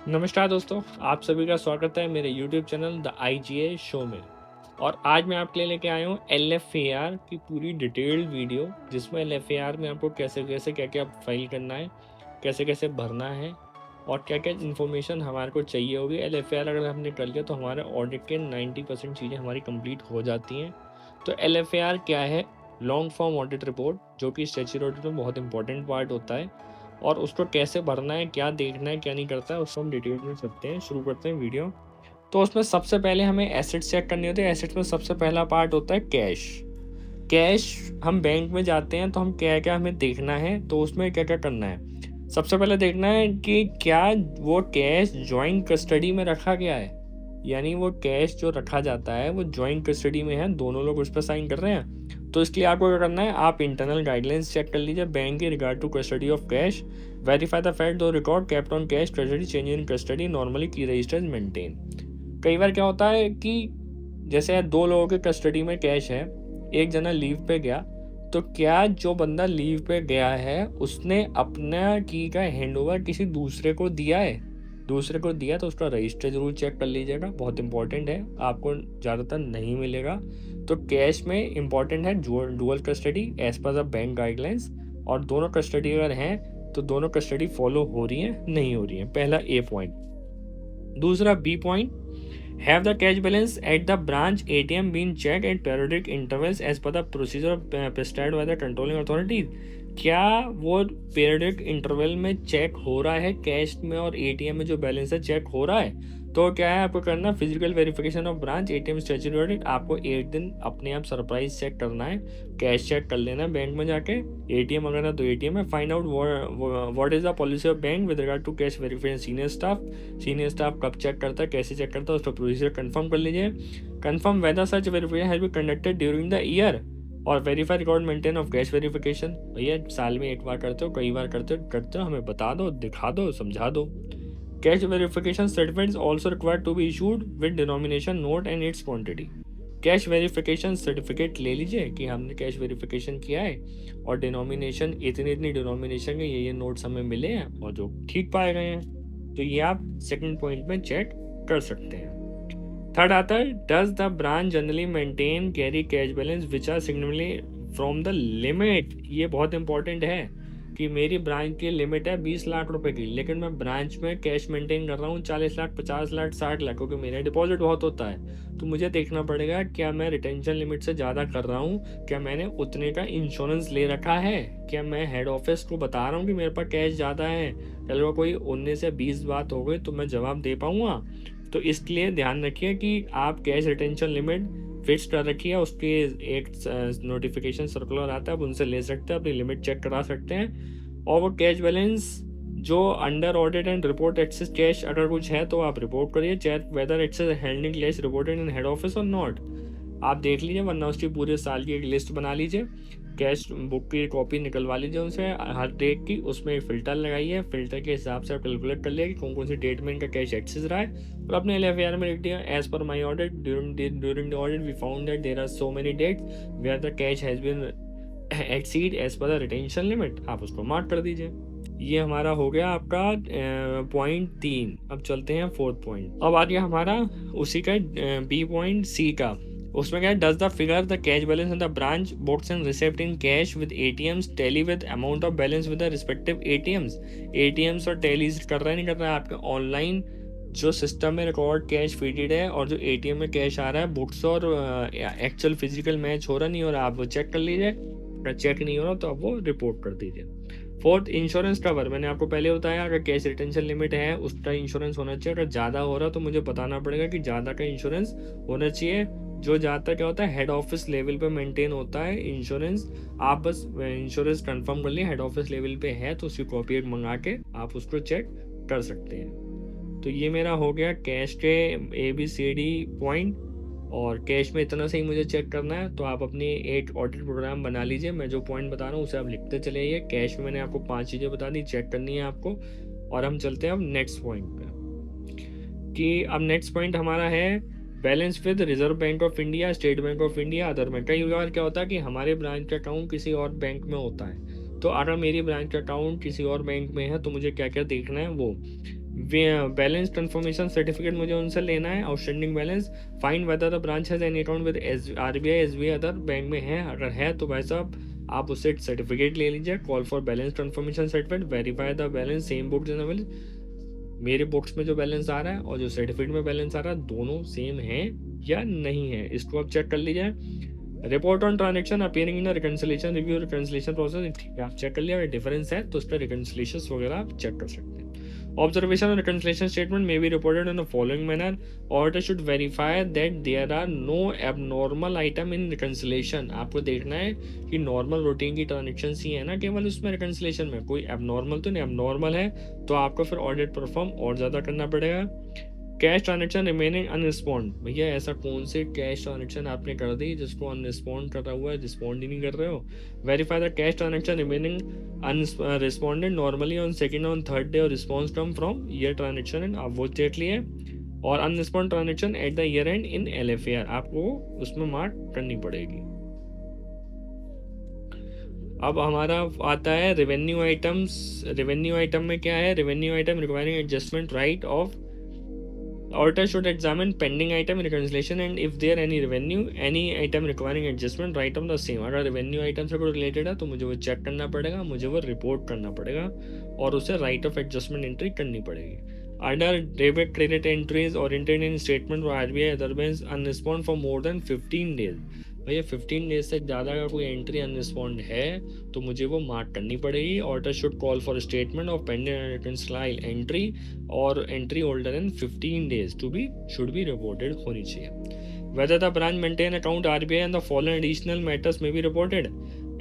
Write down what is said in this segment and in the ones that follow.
नमस्कार दोस्तों, आप सभी का स्वागत है मेरे YouTube channel the IGA show में। और आज मैं आपके लिए लेके आया हूँ LFAR की पूरी डिटेल्ड वीडियो, जिसमें LFAR में आपको कैसे कैसे क्या क्या फाइल करना है, कैसे कैसे भरना है और क्या क्या इन्फॉर्मेशन हमारे को चाहिए होगी। LFAR अगर हमने कर लिया तो हमारे ऑडिट के 90% चीज़ें हमारी कंप्लीट हो जाती हैं। तो LFAR क्या है? लॉन्ग फॉर्म ऑडिट रिपोर्ट, जो कि स्टैट्यूटरी ऑडिट में बहुत इंपॉर्टेंट पार्ट होता है। और उसको कैसे भरना है, क्या देखना है, क्या नहीं करता है, उसको हम डिटेल में सकते हैं। शुरू करते हैं वीडियो। तो उसमें सबसे पहले हमें एसेट्स चेक करने होते हैं। एसेट्स में सबसे पहला पार्ट होता है कैश। कैश, हम बैंक में जाते हैं तो हम क्या क्या हमें देखना है, तो उसमें क्या क्या करना है। सबसे पहले देखना है कि क्या वो कैश जॉइंट कस्टडी में रखा गया है, यानी वो कैश जो रखा जाता है वो जॉइंट कस्टडी में है, दोनों लोग उस पर साइन कर रहे हैं। तो इसके लिए आपको क्या करना है, आप इंटरनल गाइडलाइंस चेक कर लीजिए बैंक के regard to custody of cash. Verify the fact though record kept on cash treasury change in custody normally की रजिस्टर्स मेंटेन। कई बार क्या होता है कि जैसे दो लोगों के कस्टडी में कैश है, एक जना लीव पे गया, तो क्या जो बंदा लीव पे गया है उसने अपना की का हैंडओवर किसी दूसरे को दिया है? दूसरे को दिया तो उसका रजिस्टर जरूर चेक कर लीजिएगा, बहुत इंपॉर्टेंट है, आपको ज़्यादातर नहीं मिलेगा। तो कैश में इंपॉर्टेंट है dual custody as per the bank guidelines, और दोनों कस्टडी अगर हैं तो दोनों कस्टडी फॉलो हो रही हैं, नहीं हो रही हैं, पहला ए पॉइंट। दूसरा B point, have the cash balance at the branch ATM been check at periodic intervals as per the procedure prescribed by the controlling authorities. क्या वो पीरियडिक इंटरवल में चेक हो रहा है, कैश में और ATM में जो बैलेंस है चेक हो रहा है? तो क्या है आपको करना, physical verification of branch ATM statutory audit. आपको एक दिन अपने आप सरप्राइज चेक करना है, कैश चेक कर लेना है बैंक में जाके। ATM अगर है तो ATM है। Find out what is the policy of bank with regard to cash verification senior staff. Senior staff कब चेक करता है, कैसे चेक करता है, उसका प्रोसीजर कंफर्म कर लीजिए। Confirm whether such verification has been conducted during the year और verify record maintain of cash verification. भैया साल में एक बार करते हो, कई बार करते हो, हमें बता दो, दिखा दो, समझा दो। Cash verification certificates also required to be issued with denomination note and its quantity. Cash verification certificate ले लीजिए कि हमने कैश वेरिफिकेशन किया है और डिनोमिनेशन इतनी इतनी डिनोमिनेशन के ये नोट्स हमें मिले हैं और जो ठीक पाए गए हैं। तो ये आप सेकंड पॉइंट में चेक कर सकते हैं। थर्ड आता है, does the branch generally maintain carry cash balance which are significantly from the limit. ये बहुत इंपॉर्टेंट है कि मेरी ब्रांच की लिमिट है 20 लाख रुपए की, लेकिन मैं ब्रांच में कैश मेंटेन कर रहा हूँ 40 लाख, 50 लाख, 60 लाख, क्योंकि मेरा डिपॉजिट बहुत होता है। तो मुझे देखना पड़ेगा क्या मैं रिटेंशन लिमिट से ज़्यादा कर रहा हूँ, क्या मैंने उतने का इंश्योरेंस ले रखा है, क्या मैं हेड ऑफिस को बता रहा हूँ कि मेरे पास कैश ज़्यादा है, चलो कोई 19 से 20 बात हो गई तो मैं जवाब दे पाऊँगा। तो इसके लिए ध्यान रखिए कि आप कैश रिटेंशन लिमिट फिक्स कर रखिए, उसकी एक नोटिफिकेशन सर्कुलर आता है, आप उनसे ले सकते हैं, अपनी लिमिट चेक करा सकते हैं। और वो कैश बैलेंस जो under audit and report excess cash अगर कुछ है तो आप रिपोर्ट करिए, check whether excess handling cash reported in head office और नॉट। आप देख लीजिए, वरना उसकी पूरे साल की एक लिस्ट बना लीजिए, कैश बुक की कॉपी निकलवा लीजिए उनसे हर डेट की, उसमें एक फ़िल्टर लगाइए, फ़िल्टर के हिसाब से आप कैलकुलेट कर लिया कि कौन कौन सी डेट में इनका कैश एक्सेस रहा है, और अपने LFAR में लिख दिया, as per my audit during the audit we found that there are so many dates where the cash has been exceed as per the retention limit. आप उसको मार्क कर दीजिए। ये हमारा हो गया आपका पॉइंट 3। अब चलते हैं फोर्थ पॉइंट। अब आ गया हमारा उसी का B पॉइंट C का। उसमें क्या है, does the figure the cash balance in the branch books and receipt in cash with ATMs tally with amount of balance with the respective ATMs और टैलीज कर रहा है नहीं कर रहा है। आपके ऑनलाइन जो सिस्टम में रिकॉर्ड कैश फीडेड है और जो ATM में कैश आ रहा है, बुक्स और एक्चुअल फिजिकल मैच हो रहा नहीं हो रहा, आप वो चेक कर लीजिए। अगर चेक नहीं हो रहा तो आप वो रिपोर्ट कर दीजिए। Fourth, insurance cover. मैंने आपको पहले बताया अगर कैश रिटेंशन लिमिट है उसका इंश्योरेंस होना चाहिए। अगर ज़्यादा हो रहा तो मुझे बताना पड़ेगा कि ज़्यादा का इंश्योरेंस होना चाहिए। जो ज़्यादातर क्या होता है, हेड ऑफिस लेवल पे मेंटेन होता है इंश्योरेंस। आप बस इंश्योरेंस कंफर्म कर लिए हेड ऑफिस लेवल पे है तो उसकी कॉपी एक मंगा के आप उसको चेक कर सकते हैं। तो ये मेरा हो गया कैश के ABCD पॉइंट। और कैश में इतना सही मुझे चेक करना है तो आप अपनी एक ऑडिट प्रोग्राम बना लीजिए। मैं जो पॉइंट बता रहा हूँ उसे आप लिखते चले जाइए। कैश में मैंने आपको 5 चीज़ें बता दी, चेक करनी है आपको। और हम चलते हैं अब नेक्स्ट पॉइंट पे कि अब नेक्स्ट पॉइंट हमारा है balance with reserve bank of India, state bank of India, other bank. कई बार क्या होता है कि हमारे ब्रांच का अकाउंट किसी और बैंक में होता है, तो अगर मेरी ब्रांच का अकाउंट किसी और बैंक में है तो मुझे क्या क्या देखना है वो बैलेंस कंफर्मेशन सर्टिफिकेट मुझे उनसे लेना है, outstanding balance, find weather the branch has any account with RBI SBI other bank में है, अगर है तो भाई साहब आप उससे सर्टिफिकेट ले लीजिए, call for balance confirmation certificate, verify the balance same books in available, मेरे बुक्स में जो बैलेंस आ रहा है और जो सर्टिफिकेट में बैलेंस आ रहा है दोनों सेम है या नहीं है, इसको आप चेक कर लीजिए। Report on transaction appearing in reconciliation review reconciliation process, ठीक है आप चेक कर लिया, अगर डिफरेंस है तो उस पर रिकंसिलेशन वगैरह आप चेक कर सकते हैं। Observation and reconciliation statement may be reported in the following manner. Auditor should verify that there are no abnormal item in reconciliation. आपको देखना है कि नॉर्मल रूटीन की ट्रांजेक्शन ही है ना केवल उसमें रिकंसिलेशन में, कोई एबनॉर्मल तो नहीं, एबनॉर्मल है तो आपको फिर ऑडिट परफॉर्म और ज़्यादा करना पड़ेगा। कैश ट्रांजेक्शन रिमेनिंग अनरिस्पॉन्ड, भैया ऐसा कौन से कैश ट्रांजेक्शन आपने कर दी जिसको अनरिस्पॉन्ड करा हुआ है, रिस्पॉन्ड ही नहीं कर रहे हो। Verify the cash transaction remaining unresponded normally on second on third day और response come from year transaction and आप वो चेक लिए, और unresponded transaction at the year end in LFAR आपको उसमें मार्क करनी पड़ेगी। अब हमारा आता है रेवेन्यू आइटम्स। रेवेन्यू आइटम में क्या है, revenue item requiring adjustment right of auditor should examine pending item reconciliation and if there any revenue any item requiring adjustment write on the same। अगर रेवेन्यू आइटम से कोई related है तो मुझे वो चेक करना पड़ेगा, मुझे वो रिपोर्ट करना पड़ेगा और उसे राइट ऑफ एडजस्टमेंट एंट्री करनी पड़ेगी। Other debit credit entries oriented in statement for RBI otherwise unrespond for more than 15 days। भैया 15 डेज से ज़्यादा का कोई एंट्री अनरिस्पॉन्ड है तो मुझे वो मार्क करनी पड़ेगी। Auditor should call for statement of pending reconcile entry और entry older in 15 days to be should be reported होनी चाहिए। Whether the branch maintain account RBI and the following additional matters may be reported,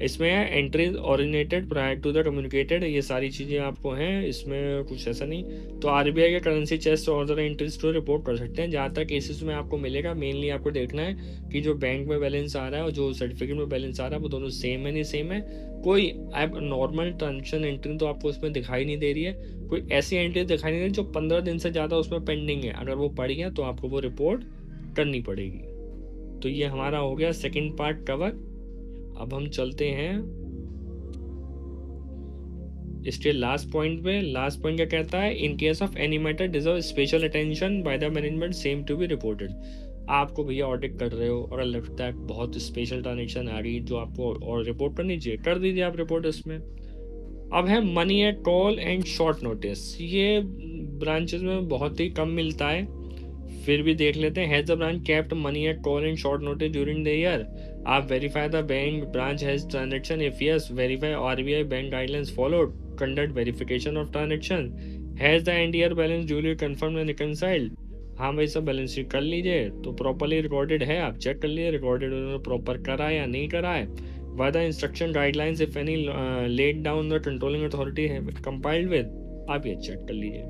इसमें entries originated prior to the communicated, ये सारी चीज़ें आपको हैं, इसमें कुछ ऐसा नहीं। तो RBI के करेंसी चेस्ट और अदर एंट्रीज तो रिपोर्ट कर सकते हैं। जहाँ तक केसेस में आपको मिलेगा मेनली आपको देखना है कि जो बैंक में बैलेंस आ रहा है और जो सर्टिफिकेट में बैलेंस आ रहा है वो दोनों सेम है नहीं सेम है, कोई अब नॉर्मल ट्रांजेक्शन एंट्री तो आपको उसमें दिखाई नहीं दे रही है, कोई ऐसी एंट्री दिखाई नहीं दे रही जो 15 दिन से ज़्यादा उसमें पेंडिंग है, अगर वो पड़ गया तो आपको वो रिपोर्ट करनी पड़ेगी। तो ये हमारा हो गया सेकेंड पार्ट कवर। अब हम चलते हैं इसके लास्ट पॉइंट पे। लास्ट पॉइंट क्या कहता है, in case of any matter deserve special attention by the management same to be reported. आपको भैया ऑडिट कर रहे हो और लगता है बहुत स्पेशल ट्रांजेक्शन आ रही जो आपको और रिपोर्ट करनी चाहिए, कर दीजिए आप रिपोर्ट इसमें। अब है money at call and short notice, ये ब्रांचेस में बहुत ही कम मिलता है, फिर भी देख लेते हैं। Has the branch kept money at call and short notice during the year, आप verify the bank branch has transaction, if yes verify RBI bank guidelines followed, conduct verification of transaction, has the end year balance duly confirm and reconciled, हाँ भाई सब balance sheet कर लीजिए तो properly recorded है, आप check कर लीजिए रिकॉर्डेड उन्होंने प्रॉपर करा है या नहीं करा है। Why the instruction guidelines if any laid down the controlling authority है कंपाइल्ड विद, आप ये चेक कर लीजिए।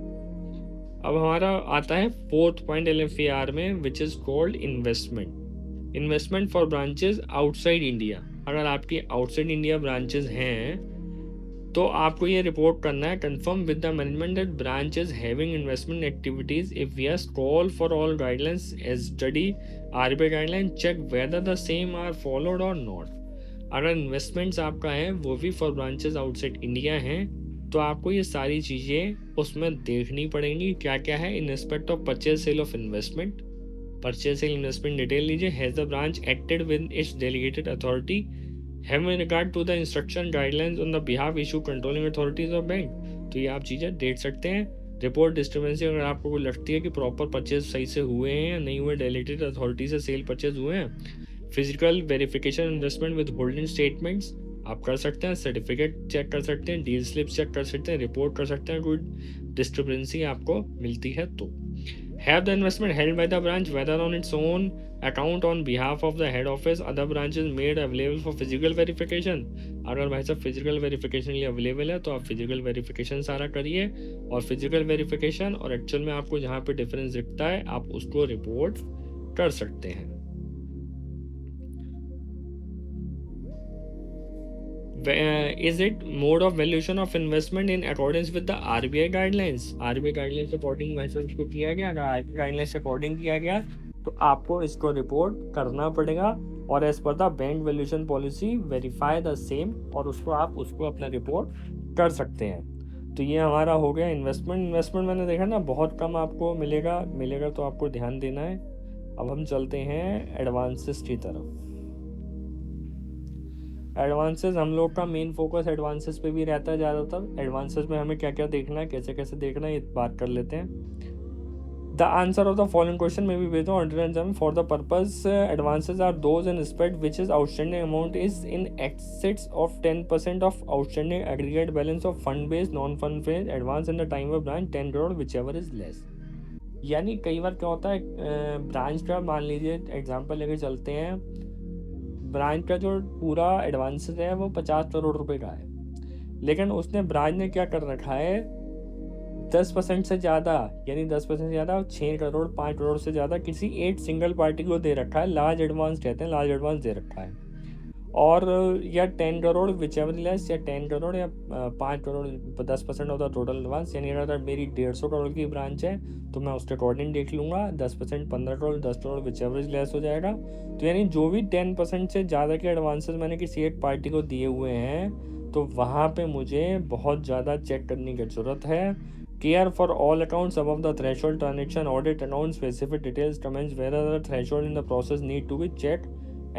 अब हमारा आता है फोर्थ पॉइंट LFAR में which is called investment. Investment for branches outside India, अगर आपकी आउटसाइड इंडिया ब्रांचेस हैं तो आपको ये रिपोर्ट करना है, confirm with the management that branches having investment activities, if yes call for all guidelines as study RBI guideline, check whether the same are followed और not. अगर इन्वेस्टमेंट्स आपका है वो भी फॉर ब्रांचेस आउटसाइड इंडिया हैं तो आपको ये सारी चीज़ें उसमें देखनी पड़ेंगी क्या क्या है। In respect of purchase sale of investment, purchase sale investment detail लीजिए। Has the branch acted with its delegated authority, have in regard to the instruction guidelines on the behalf issue controlling authorities of bank, तो ये आप चीज़ें देख सकते हैं। Report डिस्टर्बेंसी, अगर आपको कोई लगती है कि प्रॉपर परचेज सही से हुए हैं या नहीं हुए, डेलीगेटेड अथॉरिटी से सेल परचेज हुए हैं। Physical verification investment with holding statements आप कर सकते हैं, सर्टिफिकेट चेक कर सकते हैं, डील स्लिप चेक कर सकते हैं, रिपोर्ट कर सकते हैं, कोई डिस्टर्बेंसी आपको मिलती है तो। Have the investment held by the branch whether on its own account on behalf of the head office other branches made available for physical verification, अगर भाई साहब फिजिकल वेरिफिकेशन लिए अवेलेबल है तो आप फिजिकल वेरिफिकेशन सारा करिए, और फिजिकल वेरिफिकेशन और एक्चुअल में आपको जहाँ पे डिफरेंस दिखता है आप उसको रिपोर्ट कर सकते हैं। Is it mode of valuation of investment in accordance with the RBI guidelines? RBI guidelines according वैसे इसको किया गया, अगर RBI guidelines अकॉर्डिंग किया गया तो आपको इसको रिपोर्ट करना पड़ेगा, और as per the bank valuation policy verify the same, और उसको आप उसको अपना रिपोर्ट कर सकते हैं। तो ये हमारा हो गया इन्वेस्टमेंट मैंने देखा ना बहुत कम आपको मिलेगा तो आपको ध्यान देना है। अब हम चलते हैं एडवांसेस की तरफ। एडवांसेस हम लोग का मेन फोकस एडवांसेस पे भी रहता है ज़्यादातर। एडवांसेस में हमें क्या क्या देखना है, कैसे कैसे देखना है, ये बात कर लेते हैं। The answer of the following question may be based on ordinary exam for the purpose advances are those in respect which is outstanding amount is in excess of 10% of outstanding aggregate balance of fund based non-fund based advance in the time of branch 10 crore whichever is less। यानी कई बार क्या होता है, branch का मान लीजिए example लेके चलते हैं, ब्रांच का जो पूरा एडवांस है वो 50 करोड़ रुपए का है, लेकिन उसने ब्रांच ने क्या कर रखा है 10% से ज़्यादा, यानी 10% से ज़्यादा 6 करोड़ 5 करोड़ से ज़्यादा किसी एक सिंगल पार्टी को दे रखा है। लार्ज एडवांस कहते हैं, लार्ज एडवांस दे रखा है। और या 10 करोड़ विच एवर लेस, या 10 करोड़ या 5 crore 10% of the total advance. यानी अगर मेरी 150 करोड़ की ब्रांच है तो मैं उसके अकॉर्डिंग देख लूँगा 10% 15 crore 10 crore which ever less हो जाएगा। तो यानी जो भी 10% से ज़्यादा के एडवांसेस मैंने किसी एक पार्टी को दिए हुए हैं तो वहाँ पे मुझे बहुत ज़्यादा चेक करने की ज़रूरत है। Care for all accounts above the threshold transaction audit account specific details comments whether the threshold in the process need to be checked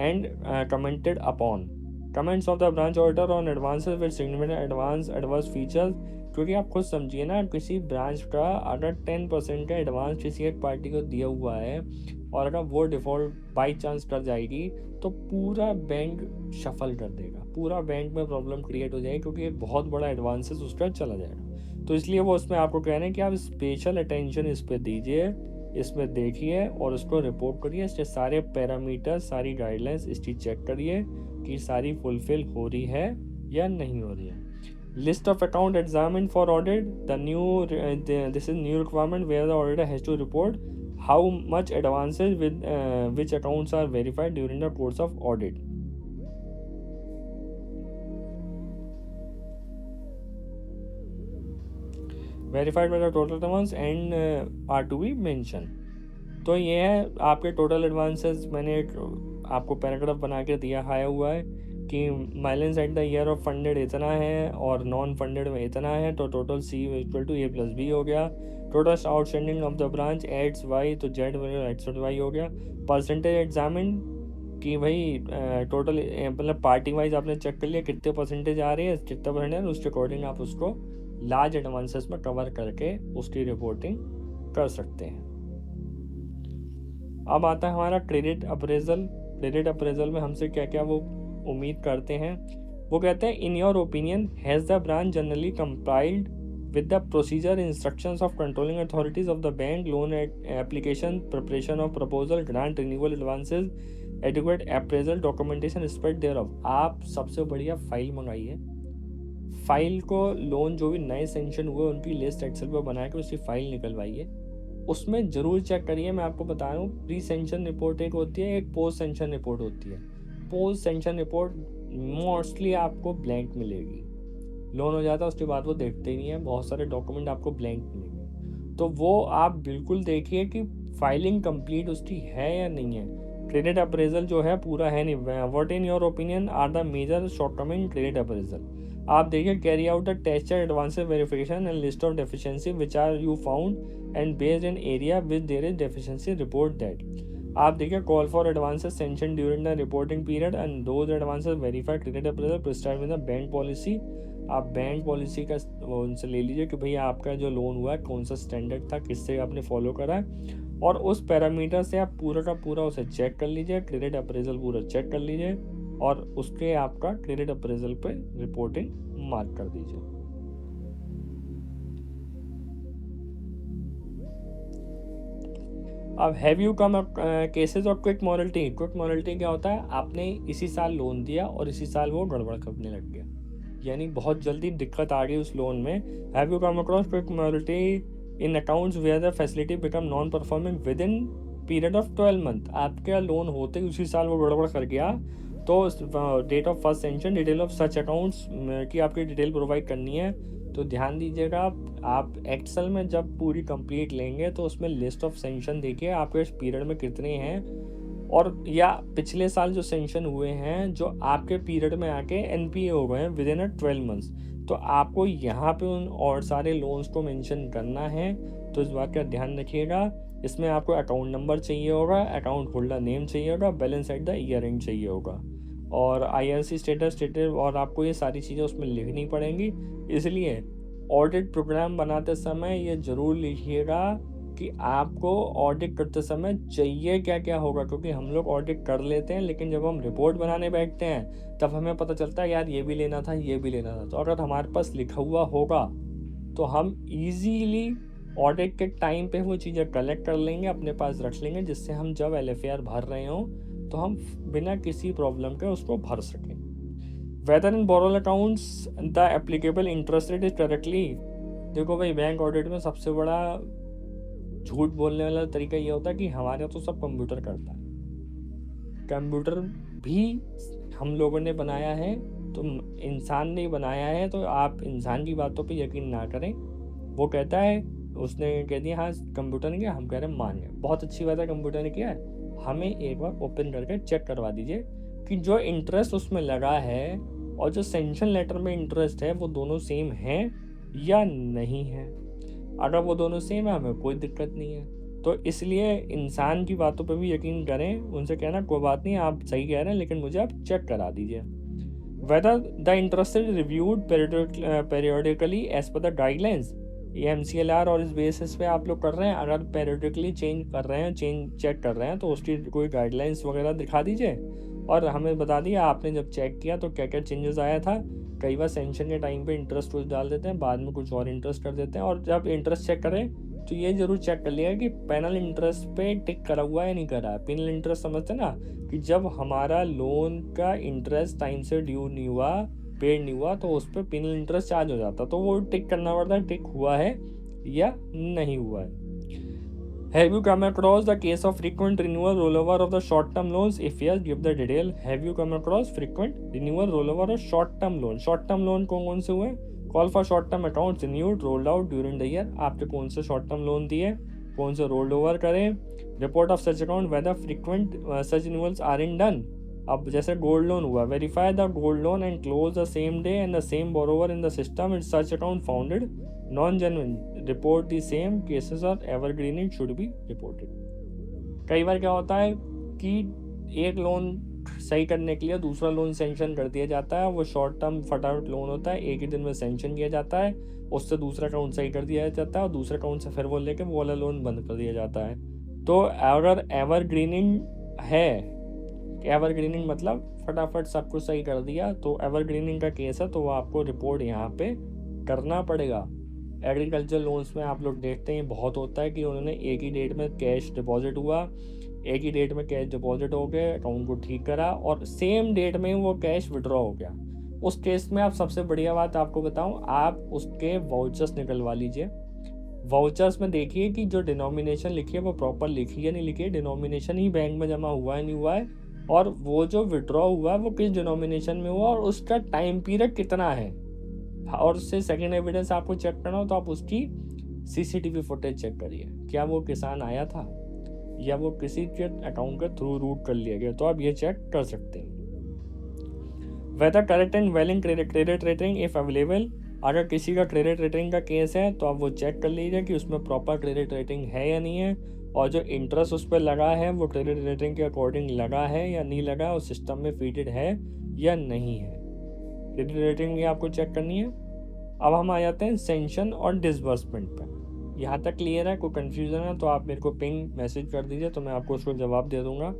and commented upon. Comments of the branch auditor on advances with significant adverse features। क्योंकि आप खुद समझिए ना, किसी branch का अगर 10% का advance किसी एक पार्टी को दिया हुआ है और अगर वो डिफ़ॉल्ट बाई चांस कर जाएगी तो पूरा बैंक शफल कर देगा, पूरा बैंक में प्रॉब्लम क्रिएट हो जाएगी, क्योंकि एक बहुत बड़ा एडवांसेस उसका चला जाएगा। तो इसलिए वो उसमें आपको कह रहे हैं कि आप स्पेशल अटेंशन इस पर दीजिए, इसमें देखिए और उसको रिपोर्ट करिए। इसके सारे पैरामीटर, सारी गाइडलाइंस इसकी चेक करिए कि सारी फुलफिल हो रही है या नहीं हो रही है। List of account examine for audit the new this is new requirement where the auditor has to report how much advances with which accounts are verified during the course of audit. Verified by the total advance and are to be mention. तो ये है आपके total advances. मैंने एक आपको paragraph बना के दिया आया हुआ है कि balance at the year of funded इतना है और नॉन फंडेड में इतना है, तो total C equal to A+B हो गया। Total outstanding of the branch adds Y, तो जेड एक्स वाई हो गया। परसेंटेज एग्जामिन कि भाई टोटल मतलब पार्टी वाइज आपने चेक कर लिया कितने परसेंटेज आ रही है, कितना परसेंटेज है, उसके अकॉर्डिंग आप उसको लार्ज एडवांसेस में कवर करके उसकी रिपोर्टिंग कर सकते हैं। अब आता है हमारा क्रेडिट अप्रेजल। क्रेडिट अप्रेजल में हमसे क्या क्या वो उम्मीद करते हैं। वो कहते हैं इन your opinion has the branch generally complied with the procedure instructions of controlling authorities of the bank loan application preparation of proposal grant renewal advances adequate appraisal documentation respect thereof। आप सबसे बढ़िया फाइल मंगाइए, फाइल को loan जो भी नए sanction हुए उनकी list Excel पर बना के उसकी फाइल निकलवाइए, उसमें ज़रूर चेक करिए। मैं आपको बता रहा हूँ प्री सेंक्शन रिपोर्ट एक होती है, एक पोस्ट सेंक्शन रिपोर्ट होती है। पोस्ट सेंक्शन रिपोर्ट मोस्टली आपको ब्लैंक मिलेगी, लोन हो जाता है उसके बाद वो देखते ही नहीं है, बहुत सारे डॉक्यूमेंट आपको ब्लैंक मिलेंगे। तो वो आप बिल्कुल देखिए कि फाइलिंग कंप्लीट उसकी है या नहीं है। क्रेडिट अप्रेजल जो है पूरा है नहीं। What in your opinion are the major shortcoming credit appraisal. आप देखिए carry out the test advances verification and list of deficiency which are you found and based in area with there is deficiency report that. आप देखिए call for advances sanction during the reporting period and those advances verified credit appraisal prescribed in the bank policy. आप bank policy का उनसे ले लीजिए कि भैया आपका जो लोन हुआ है कौन सा स्टैंडर्ड था, किससे आपने फॉलो करा है, और उस पैरामीटर से आप पूरा का पूरा उसे चेक कर लीजिए, क्रेडिट अप्रेजल पूरा चेक कर लीजिए और उसके आपका क्रेडिट अप्रेजल पे रिपोर्टिंग मार्क कर दीजिए। अब have you come cases of quick morality. Quick morality क्या होता है, आपने इसी साल लोन दिया और इसी साल वो गड़बड़ करने लग गया, यानी बहुत जल्दी दिक्कत आ गई उस लोन में। Have you come across quick mortality in accounts where the facility become non performing within period of 12 month. आपका लोन होते ही उसी साल वो गड़बड़ कर गया, तो date of first sanction detail of such accounts की आपकी डिटेल प्रोवाइड करनी है। तो ध्यान दीजिएगा, आप एक्सेल में जब पूरी कंप्लीट लेंगे तो उसमें लिस्ट ऑफ सेंक्शन देखिए आपके इस पीरियड में कितने हैं, और या पिछले साल जो सेंक्शन हुए हैं जो आपके पीरियड में आके एनपीए हो गए हैं विद इन 12 मंथ्स। तो आपको यहाँ पे उन और सारे लोन्स को मेंशन करना है, तो इस बात का ध्यान रखिएगा। इसमें आपको अकाउंट नंबर चाहिए होगा, अकाउंट होल्डर नेम चाहिए होगा, balance at the year and चाहिए होगा, और IRC स्टेटस, और आपको ये सारी चीज़ें उसमें लिखनी पड़ेंगी। इसलिए ऑडिट प्रोग्राम बनाते समय ये ज़रूर लिखिएगा कि आपको ऑडिट करते समय चाहिए क्या क्या होगा, क्योंकि हम लोग ऑडिट कर लेते हैं, लेकिन जब हम रिपोर्ट बनाने बैठते हैं तब हमें पता चलता है यार ये भी लेना था, ये भी लेना था। तो अगर हमारे पास लिखा हुआ होगा तो हम इजीली ऑडिट के टाइम पे वो चीज़ें कलेक्ट कर लेंगे, अपने पास रख लेंगे, जिससे हम जब LFAR भर रहे हों तो हम बिना किसी प्रॉब्लम के उसको भर सकें। Whether in borrowal accounts the applicable interest rate is correctly. देखो भाई, बैंक ऑडिट में सबसे बड़ा झूठ बोलने वाला तरीका ये होता है कि हमारे यहाँ तो सब कंप्यूटर करता है। कंप्यूटर भी हम लोगों ने बनाया है, तो इंसान ने बनाया है, तो आप इंसान की बातों पे यकीन ना करें। वो कहता है, उसने कह दिया हाँ कंप्यूटर ने किया, हम कह रहे हैं मान गए, बहुत अच्छी बात है कंप्यूटर ने किया है, हमें एक बार ओपन करके चेक करवा दीजिए कि जो इंटरेस्ट उसमें लगा है और जो सेंक्शन लेटर में इंटरेस्ट है वो दोनों सेम हैं या नहीं है। अगर वो दोनों सेम है हमें कोई दिक्कत नहीं है। तो इसलिए इंसान की बातों पे भी यकीन करें, उनसे कहना कोई बात नहीं आप सही कह रहे हैं, लेकिन मुझे आप चेक करा दीजिए। Whether the interest is reviewed periodically as per the guidelines, ये MCLR और इस बेसिस पे आप लोग कर रहे हैं। अगर पेरियोडिकली चेंज कर रहे हैं, चेक कर रहे हैं, तो उसकी कोई गाइडलाइंस वगैरह दिखा दीजिए और हमें बता दिए आपने जब चेक किया तो क्या क्या चेंजेस आया था। कई बार सेंक्शन के टाइम पे इंटरेस्ट कुछ डाल देते हैं, बाद में कुछ और इंटरेस्ट कर देते हैं, और जब इंटरेस्ट चेक करें तो ये जरूर चेक कर लिया कि पेनल इंटरेस्ट पे टिक करा हुआ है या नहीं करा है। पेनल इंटरेस्ट समझते ना, कि जब हमारा लोन का इंटरेस्ट टाइम से ड्यू नहीं हुआ, पेड नहीं हुआ, तो उस पर पेनल इंटरेस्ट चार्ज हो जाता, तो वो टिक करना पड़ता है, टिक हुआ है या नहीं हुआ है। Have you come across the case of frequent renewal rollover of the short-term loans? If yes, give the detail. Have you come across frequent renewal rollover of short-term loan? Short-term loan कौन से हुए? Call for short-term accounts renewed, rolled out during the year. आपने कौन से short-term loan दिए, कौन से rolled over करें? Report of such account whether frequent such renewals are in done. अब जैसे गोल्ड लोन हुआ, verify the gold loan and close the same day and the same borrower in the system it such account founded non genuine, report the same cases और evergreening should be reported. कई बार क्या होता है कि एक loan सही करने के लिए दूसरा लोन सेंक्शन कर दिया जाता है, वो शॉर्ट टर्म फटाफट लोन होता है, एक ही दिन में सेंक्शन किया जाता है, उससे दूसरा अकाउंट सही कर दिया जाता है और दूसरे अकाउंट से फिर वो लेके वो वाला लोन बंद कर दिया जाता है। तो अगर एवरग्रीनिंग है, एवरग्रीनिंग मतलब फटाफट सब कुछ सही कर दिया, तो एवरग्रीनिंग का केस है, तो वो आपको रिपोर्ट यहाँ पे करना पड़ेगा। एग्रीकल्चर लोन्स में आप लोग देखते हैं बहुत होता है कि उन्होंने एक ही डेट में कैश डिपॉजिट हुआ, एक ही डेट में कैश डिपॉजिट हो गए, अकाउंट को ठीक करा और सेम डेट में वो कैश विड्रॉ हो गया। उस केस में आप सबसे बढ़िया बात आपको बताऊं, आप उसके वाउचर्स निकलवा लीजिए। वाउचर्स में देखिए कि जो डिनोमिनेशन लिखी है वो प्रॉपर लिखी है नहीं लिखी है, डिनोमिनेशन ही बैंक में जमा हुआ है नहीं हुआ है, और वो जो विड्रॉ हुआ है वो किस डिनोमिनेशन में हुआ और उसका टाइम पीरियड कितना है। और उससे सेकेंड एविडेंस आपको चेक करना हो तो आप उसकी CCTV फुटेज चेक करिए, क्या वो किसान आया था या वो किसी के अकाउंट के थ्रू रूट कर लिया गया, तो आप ये चेक कर सकते हैं। Whether correct and valid credit rating if available, अगर किसी का क्रेडिट रेटिंग का केस है तो आप वो चेक कर लीजिए कि उसमें प्रॉपर क्रेडिट रेटिंग है या नहीं है, और जो इंटरेस्ट उस पर लगा है वो क्रेडिट रेटिंग के अकॉर्डिंग लगा है या नहीं लगा, उस सिस्टम में फीडेड है या नहीं है। क्रेडिट रेटिंग भी आपको चेक करनी है। अब हम आ जाते हैं सेंक्शन और डिसबर्समेंट पर। यहाँ तक क्लियर है? कोई कन्फ्यूजन है तो आप मेरे को पिंग मैसेज कर दीजिए, तो मैं आपको उसको जवाब दे दूंगा।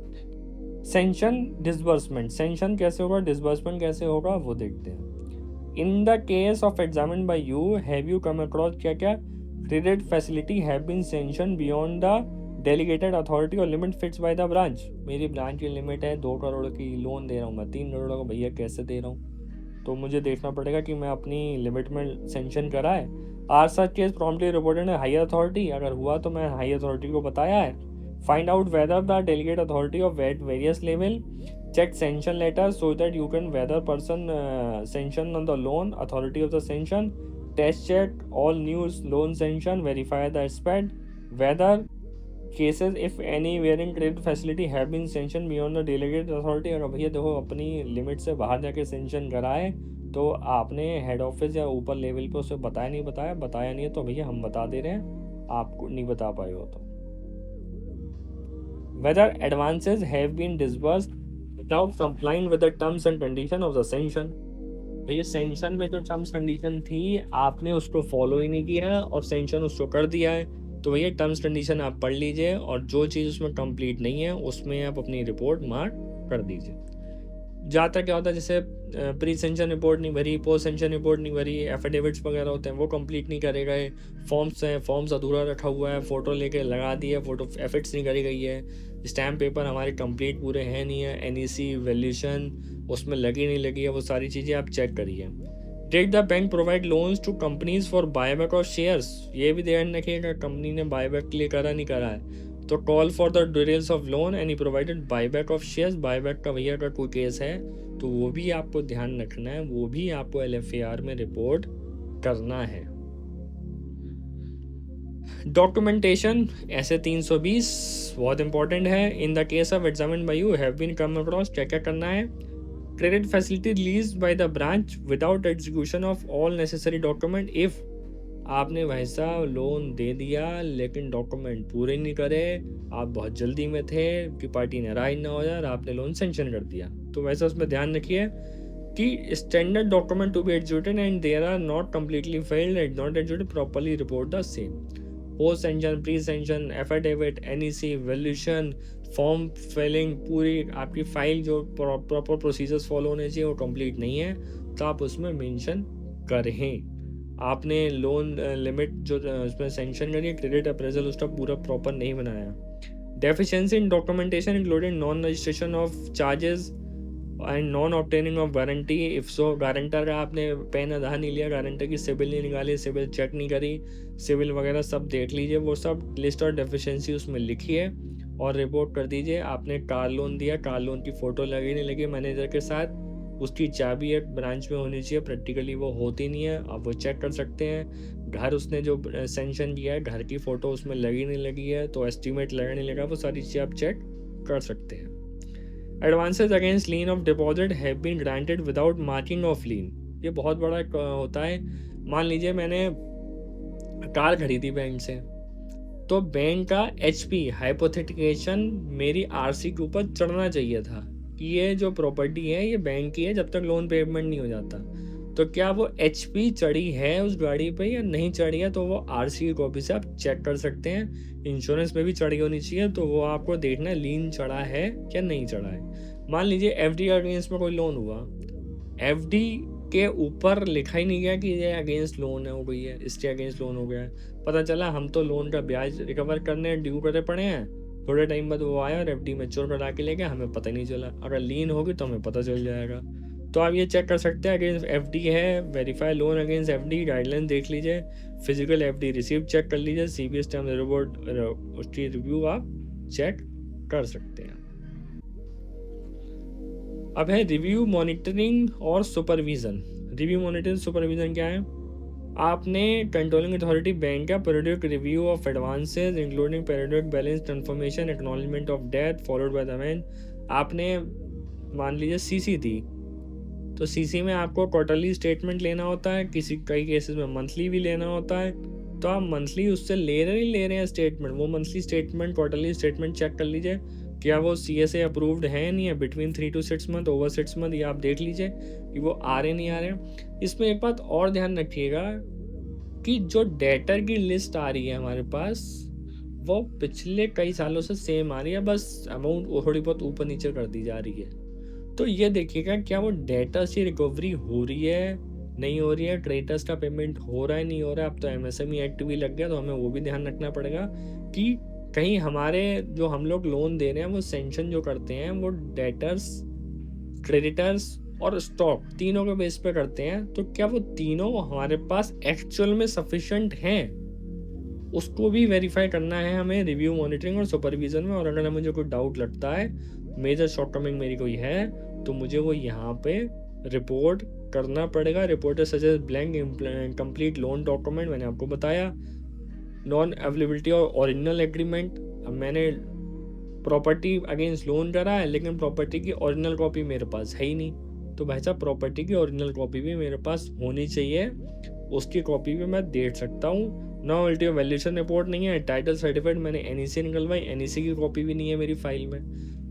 सेंक्शन डिसबर्समेंट, सेंक्शन कैसे होगा, डिसबर्समेंट कैसे होगा, वो देखते हैं। In the case of examine by you, have you come across क्या क्या credit facility have been sanction beyond the delegated authority और limit fix by the branch. मेरी ब्रांच की लिमिट है 2 करोड़ की लोन दे रहा हूँ मैं, 3 करोड़ का भैया कैसे दे रहा हूँ, तो मुझे देखना पड़ेगा कि मैं अपनी लिमिट में सेंक्शन करा है। Are such case promptly reported है हाई अथॉरिटी, अगर हुआ तो मैं हाई अथॉरिटी को बताया है। Find out whether the delegate authority of various level check sanction letter so that you can whether person sanction on the loan, authority of the sanction, test check all new loan sanction, verify the spend, whether cases if any wherein credit facility have been sanctioned beyond the delegated authority। अगर भैया देखो अपनी limit से बाहर जाके sanction कराए तो आपने हेड ऑफिस या ऊपर लेवल पे उसे बताया नहीं है तो भैया हम बता दे रहे हैं, आपको नहीं बता पाए हो तो। Whether advances have been disbursed without complying with the terms and condition of the sanction. भैया सेंशन में जो टर्म्स कंडीशन थी आपने उसको फॉलो ही नहीं किया और सेंशन उसको कर दिया है, तो भैया टर्म्स कंडीशन आप पढ़ लीजिए और जो चीज़ उसमें कंप्लीट नहीं है उसमें आप अपनी रिपोर्ट मार्क कर दीजिए। ज़्यादातर क्या होता है, जैसे प्री सेंशन रिपोर्ट नहीं भरी, पोस्ट सेंशन रिपोर्ट नहीं भरी, एफिडेविट्स वगैरह होते हैं वो कंप्लीट नहीं करे गए, फॉर्म्स हैं फॉर्म्स अधूरा रखा हुआ है, फ़ोटो लेके लगा दिया, फ़ोटो एफिट्स नहीं करी गई है, स्टैम्प पेपर हमारे कंप्लीट पूरे हैं नहीं है, एनईसी वैल्यूशन उसमें लगी नहीं लगी है, वो सारी चीज़ें आप चेक करिए। Did the bank provide loans to companies for buyback of shares, ये भी ध्यान रखिएगा कंपनी ने बायबैक के लिए करा नहीं करा है। तो call for the details of loan and he provided buyback of shares, buyback का भैया का कोई केस है तो वो भी आपको ध्यान रखना है, वो भी आपको LFAR में रिपोर्ट करना है। डॉक्यूमेंटेशन ऐसे 320 बहुत इंपॉर्टेंट है। In the case of examine by you have been come across, क्या क्या करना है। Credit facility release by the branch without execution of all necessary document. If आपने भाई साहब लोन दे दिया लेकिन डॉक्यूमेंट पूरे नहीं करे, आप बहुत जल्दी में थे कि पार्टी नाराज ना हो जाए और आपने लोन सेंक्शन कर दिया, तो वैसा उसमें ध्यान रखिए कि standard document to be executed and there are not completely failed and not executed properly report the same. Post sanction, pre sanction, affidavit, NEC, valuation, form filling, पूरी आपकी फाइल जो प्रॉपर प्रोसीजर्स फॉलो होने चाहिए वो complete नहीं है तो आप उसमें मेंशन करें। आपने लोन लिमिट जो उसमें सेंक्शन करी है, क्रेडिट अप्रेजल उसका पूरा प्रॉपर नहीं बनाया। Deficiency in documentation including non registration of charges and non obtaining of guarantee. If so, guarantor का आपने पेन आधार नहीं लिया, गारंटर की सिविल नहीं निकाली, सिविल चेक नहीं करी, सिविल वगैरह सब देख लीजिए, वो सब लिस्ट और डेफिशिएंसी उसमें लिखी है और रिपोर्ट कर दीजिए। आपने कार लोन दिया, कार लोन की फ़ोटो लगी नहीं लगी मैनेजर के साथ, उसकी चाबी एक ब्रांच में होनी चाहिए, प्रैक्टिकली वो होती नहीं है, आप वो चेक कर सकते हैं। घर उसने जो सेंक्शन किया है घर की फ़ोटो उसमें लगी नहीं लगी है तो एस्टीमेट लगा नहीं लगा, वो सारी चीज़ें आप चेक कर सकते हैं। Advances against lien of deposit have been granted without marking of lien, ये बहुत बड़ा होता है। मान लीजिए मैंने कार खरीदी बैंक से, तो बैंक का HP हाइपोथेटिकेशन मेरी RC के ऊपर चढ़ना चाहिए था कि ये जो प्रॉपर्टी है ये बैंक की है जब तक लोन पेमेंट नहीं हो जाता। तो क्या वो HP चढ़ी है उस गाड़ी पे या नहीं चढ़ी है, तो वो RC की कॉपी से आप चेक कर सकते हैं। इंश्योरेंस में भी चढ़ी होनी चाहिए, तो वो आपको देखना है लीन चढ़ा है क्या नहीं चढ़ा है। मान लीजिए FD अगेंस्ट में कोई लोन हुआ, FD के ऊपर लिखा ही नहीं गया कि ये अगेंस्ट लोन है हो गई है, इसके अगेंस्ट लोन हो गया है, पता चला हम तो लोन का ब्याज रिकवर करने ड्यू करे पड़े हैं, थोड़े टाइम बाद वो आया और FD मैच्योर करा के ले गया, हमें पता नहीं चला। अगर लीन होगी तो हमें पता चल जाएगा। तो आप ये चेक कर सकते हैं अगेंस्ट FD है, verify loan against FD guideline देख लीजिए, फिजिकल FD रिसीप्ट चेक कर लीजिए, CBS टर्म रिपोर्ट उसकी रिव्यू आप चेक कर सकते हैं। अब है रिव्यू, मॉनिटरिंग और सुपरविजन। रिव्यू, मॉनिटरिंग, सुपरविजन क्या है। आपने कंट्रोलिंग अथॉरिटी बैंक का periodic review of advances including periodic balance confirmation, acknowledgement of debt followed by the man. आपने मान लीजिए CC थी, तो CC में आपको क्वार्टरली स्टेटमेंट लेना होता है, कई केसेस में मंथली भी लेना होता है। तो आप मंथली उससे ले रहे हैं स्टेटमेंट, वो monthly statement quarterly statement check कर लीजिए क्या वो CSA अप्रूव्ड है नहीं है, between 3 to 6 month, over 6 month, ये आप देख लीजिए कि वो आ रहे नहीं आ रहे। इसमें एक बात और ध्यान रखिएगा कि जो डेटर की लिस्ट आ रही है हमारे पास वो पिछले कई सालों से सेम आ रही है, बस अमाउंट थोड़ी बहुत ऊपर नीचे कर दी जा रही है। तो ये देखिएगा क्या वो डेटर्स की रिकवरी हो रही है नहीं हो रही है, क्रेडिटर्स का पेमेंट हो रहा है नहीं हो रहा है। अब तो MSME एक्ट भी लग गया तो हमें वो भी ध्यान रखना पड़ेगा कि कहीं हमारे जो हम लोग लोन दे रहे हैं वो सेंक्शन जो करते हैं वो डेटर्स, क्रेडिटर्स और स्टॉक तीनों के बेस पे करते हैं, तो क्या वो तीनों हमारे पास एक्चुअल में सफिशिएंट हैं, उसको भी वेरीफाई करना है हमें रिव्यू, मॉनिटरिंग और सुपरविजन में। और अगर मुझे कोई डाउट लगता है, मेजर शॉर्टकमिंग मेरी कोई है, तो मुझे वो यहाँ पे रिपोर्ट करना पड़ेगा। Report such as blank complete loan document, मैंने आपको बताया, नॉन अवेलेबिलिटी और ओरिजिनल एग्रीमेंट। अब मैंने प्रॉपर्टी अगेंस्ट लोन करा है लेकिन प्रॉपर्टी की ओरिजिनल कॉपी मेरे पास है ही नहीं, तो भाई साहब प्रॉपर्टी की ओरिजिनल कॉपी भी मेरे पास होनी चाहिए, उसकी कॉपी भी मैं देख सकता हूँ। नो अल्टीमेट वैल्यूएशन रिपोर्ट नहीं है, टाइटल सर्टिफिकेट मैंने एनईसी निकलवाई, एनईसी की कॉपी भी नहीं है मेरी फाइल में।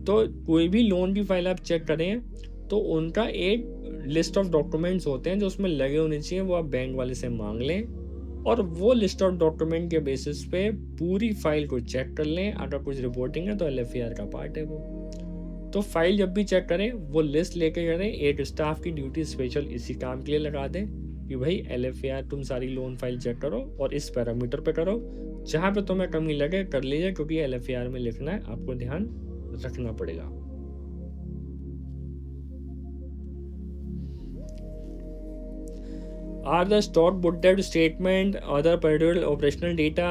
तो कोई भी लोन की फाइल आप चेक करें तो उनका एक लिस्ट ऑफ डॉक्यूमेंट्स होते हैं जो उसमें लगे होने चाहिए, वो आप बैंक वाले से मांग लें और वो लिस्ट ऑफ डॉक्यूमेंट के बेसिस पे पूरी फाइल को चेक कर लें। अगर कुछ रिपोर्टिंग है तो LFAR का पार्ट है वो। तो फाइल जब भी चेक करें वो लिस्ट लेके करें। एक स्टाफ की ड्यूटी स्पेशल इसी काम के लिए लगा दें कि भाई LFAR तुम सारी लोन फाइल चेक करो और इस पैरामीटर पे करो, जहाँ पे तुम्हें कमी लगे कर लीजिए, क्योंकि LFAR में लिखना है, आपको ध्यान रखना पड़ेगा। Are the stock book debt statement, other periodical operational data,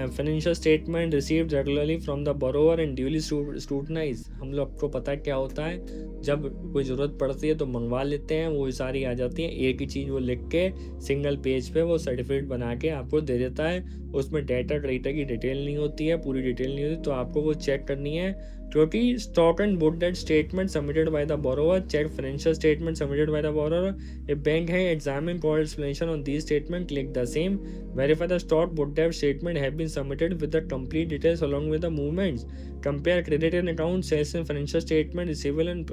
financial statement received regularly from the borrower and duly scrutinized? हम लोग को पता क्या होता है, जब कोई ज़रूरत पड़ती है तो मंगवा लेते हैं, वो सारी आ जाती है, एक ही चीज़ वो लिख के सिंगल पेज पे वो सर्टिफिकेट बना के आपको दे देता है। उसमें डेटा क्रेडिटर की डिटेल नहीं होती है, पूरी डिटेल नहीं होती, तो आपको वो चेक करनी है, क्योंकि stock and book debt statement submitted by the borrower, check financial statement submitted by the borrower, if bank has examined called explanation on these statement, click the same, verify the stock book debt statement have been submitted with the complete details along with the movements, compare credit and account, sales and financial statement, receivable and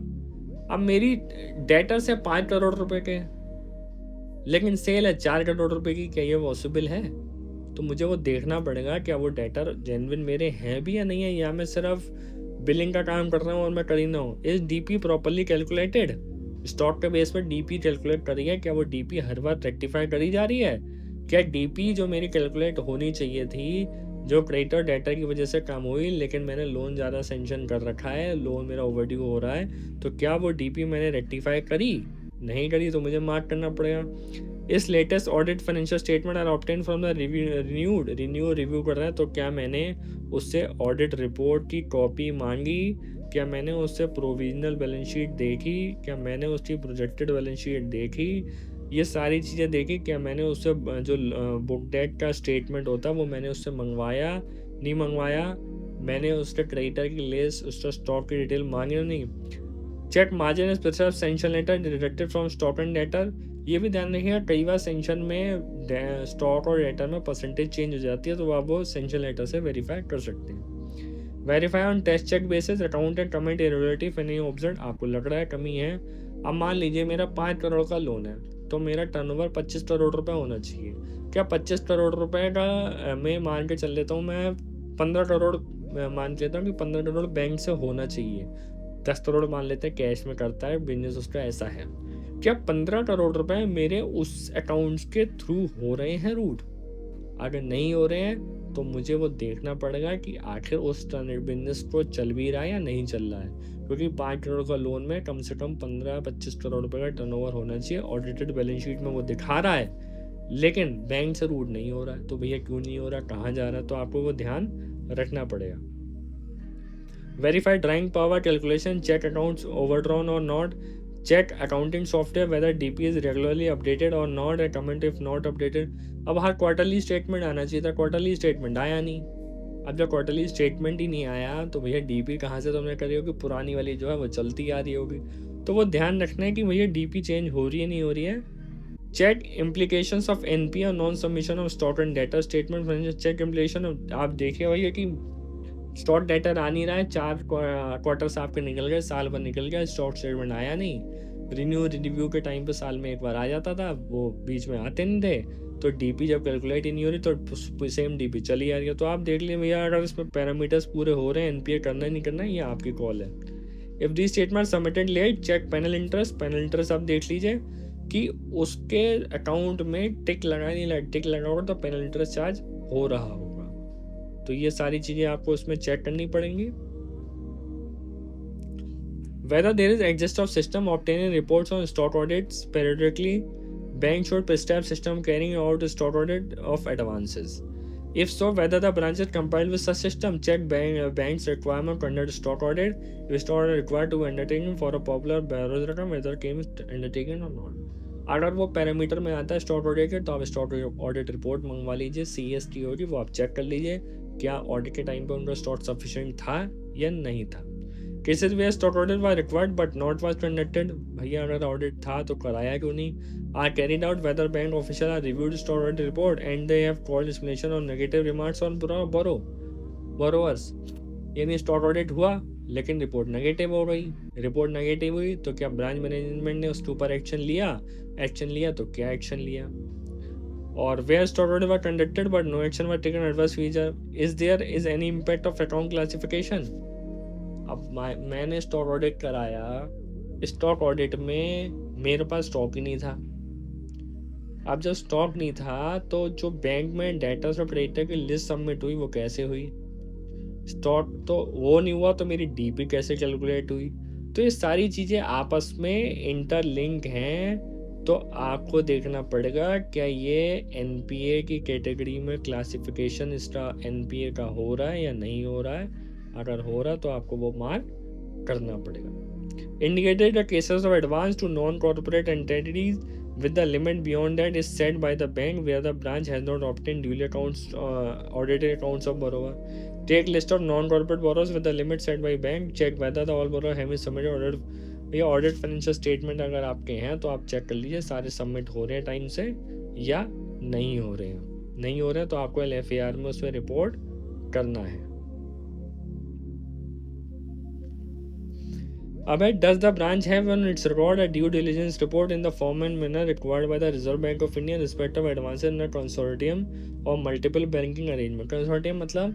अब मेरी debtor से 5 करोड़ रुपए के लेकिन cell है 4 करोड़ रुपए की, क्या ये पॉसिबल है? तो मुझे वो देखना पड़ेगा क्या वो डेटर जेन्युइन मेरे हैं भी या नहीं है, या मैं सिर्फ बिलिंग का काम कर रहा हूँ और मैं कर ही ना हूँ। Is DP properly calculated? Stock के बेस पर डीपी कैलकुलेट करी है, क्या वो डीपी हर बार रेक्टिफाई करी जा रही है? क्या डीपी जो मेरी कैलकुलेट होनी चाहिए थी, जो क्रेडिटर डेटा की वजह से कम हुई, लेकिन मैंने लोन ज़्यादा सेंक्शन कर रखा है, लोन मेरा ओवरड्यू हो रहा है, तो क्या वो डीपी मैंने रेक्टिफाई करी? नहीं करी तो मुझे मार्क करना पड़ेगा। इस latest audit financial statement are obtain from the review कर रहा है, तो क्या मैंने उससे ऑडिट रिपोर्ट की कॉपी मांगी? क्या मैंने उससे प्रोविजनल बैलेंस शीट देखी? क्या मैंने उसकी प्रोजेक्टेड बैलेंस शीट देखी? ये सारी चीज़ें देखी। क्या मैंने उससे जो बुक डेट का स्टेटमेंट होता है वो मैंने उससे मंगवाया, नहीं मंगवाया? मैंने उसके क्रेडिटर की लिस्ट, उसका स्टॉक की डिटेल मांगी या नहीं? Check margin is preserve sanction letter deducted from stock and debtor. ये भी ध्यान रखिएगा, कई बार सेंक्शन में स्टॉक और डेटर में परसेंटेज चेंज हो जाती है, तो आप वो सेंक्शन लेटर से वेरीफाई कर सकते हैं। Verify on test check basis account and comment irregularity for any observe. आपको लग रहा है कमी है, अब मान लीजिए मेरा 5 करोड़ का लोन है, तो मेरा टर्नओवर 25 करोड़ रुपए होना चाहिए। क्या 25 करोड़ रुपए का मैं मान के चल लेता हूँ, मैं 15 करोड़ मान लेता हूँ कि 15 करोड़ बैंक से होना चाहिए, 10 करोड़ मान लेते हैं कैश में करता है बिजनेस उसका, ऐसा है। क्या 15 करोड़ रुपए मेरे उस अकाउंट्स के थ्रू हो रहे हैं रूट? अगर नहीं हो रहे हैं तो मुझे वो देखना पड़ेगा कि आखिर उस बिजनेस को चल भी रहा है या नहीं चल रहा है, क्योंकि 5 करोड़ का लोन में कम से कम 15-25 करोड़ रुपए का टर्नओवर होना चाहिए। ऑडिटेड बैलेंस शीट में वो दिखा रहा है, लेकिन बैंक से रूट नहीं हो रहा है, तो भैया क्यों नहीं हो रहा, कहाँ जा रहा है? तो आपको वो ध्यान रखना पड़ेगा। Verify drawing power calculation, check accounts overdrawn or not, check accounting software whether DP is regularly updated or not, and comment if not updated। अब हर क्वार्टरली स्टेटमेंट आना चाहिए था, क्वार्टरली स्टेटमेंट आया नहीं। अब जब क्वार्टरली स्टेटमेंट ही नहीं आया तो भैया डीपी कहाँ से तुमने करी होगी? पुरानी वाली जो है वो चलती आ रही होगी। तो वो ध्यान रखना है कि भैया डीपी चेंज हो रही है नहीं हो रही है। चेक इम्प्लीकेशंस ऑफ एनपी और non submission of stock and data statement. Check implication आप देखिए भैया कि स्टॉक डेटर आ नहीं रहा है, 4 क्वार्टर्स आपके निकल गए, साल भर निकल गया, स्टॉक स्टेटमेंट आया नहीं। रिव्यू के टाइम पे साल में एक बार आ जाता था, वो बीच में आते नहीं थे, तो डीपी जब कैलकुलेट ही नहीं हो रही तो सेम डीपी चली आ रही है। तो आप देख लीजिए भैया, अगर इसमें पैरामीटर्स पूरे हो रहे हैं, एनपीए करना है नहीं करना है, ये आपकी कॉल है। If the statement submitted late, check panel interest आप देख लीजिए कि उसके अकाउंट में टिक लगा नहीं लगा, टिक लगा होगा तो पैनल इंटरेस्ट चार्ज हो रहा होगा। तो ये सारी चीज़ें आपको उसमें चेक करनी पड़ेंगी। Whether there is exist of system obtaining reports on stock audits periodically, bank should prescribe system carrying out stock audit of advances. If so, whether the branch is compiled with such system, check bank's requirement to conduct stock audit. If stock audit required to be undertaken for a popular borrower's account, whether claim is undertaken or not. अगर वो parameter में आता है stock audit के, तो आप stock audit report मंगवा लीजिए, CST होगी, वो आप चेक कर लीजिए क्या ऑडिट के टाइम पे उनका स्टॉक सफिशिएंट था या नहीं था। Cases where stock audit was required but not was conducted, भैया अगर ऑडिट था तो कराया क्यों नहीं? Are carried out whether bank official are reviewed stock audit report and they have called explanation on negative remarks on borrowers, यानी stock audit हुआ लेकिन रिपोर्ट नेगेटिव हो गई। रिपोर्ट नेगेटिव हुई तो क्या ब्रांच मैनेजमेंट ने उसके ऊपर एक्शन लिया तो क्या एक्शन लिया? और where stock audit were conducted but no action were taken adverse feature, is any impact of account classification? अब मैंने स्टॉक ऑडिट कराया, स्टॉक ऑडिट में मेरे पास स्टॉक ही नहीं था। अब जब स्टॉक नहीं था तो जो बैंक में डेटर्स और क्रेडिटर की लिस्ट सबमिट हुई वो कैसे हुई? स्टॉक तो वो नहीं हुआ तो मेरी डीपी कैसे कैलकुलेट हुई? तो ये सारी चीज़ें आपस में इंटरलिंक हैं, तो आपको देखना पड़ेगा क्या ये एनपीए की कैटेगरी में क्लासिफिकेशन इसका एनपीए का हो रहा है या नहीं हो रहा है। अगर हो रहा तो आपको वो मार्क करना पड़ेगा। Indicated the cases of advance to non corporate entities with the limit beyond that is set by the bank where the branch has not obtained duly audited accounts of borrower. Take list of non-corporate borrowers with the limit set by bank. Check whether the all borrower have submitted audit. भैया audit financial statement अगर आपके हैं तो आप check कर लीजिए सारे submit हो रहे हैं टाइम से या नहीं हो रहे हैं। नहीं हो रहे हैं तो आपको LFAR में उसमें रिपोर्ट करना है। अब है, does the branch have on its record a due diligence report in the form and manner required by the Reserve Bank of India in respect of advances in a consortium or multiple banking arrangement? Consortium मतलब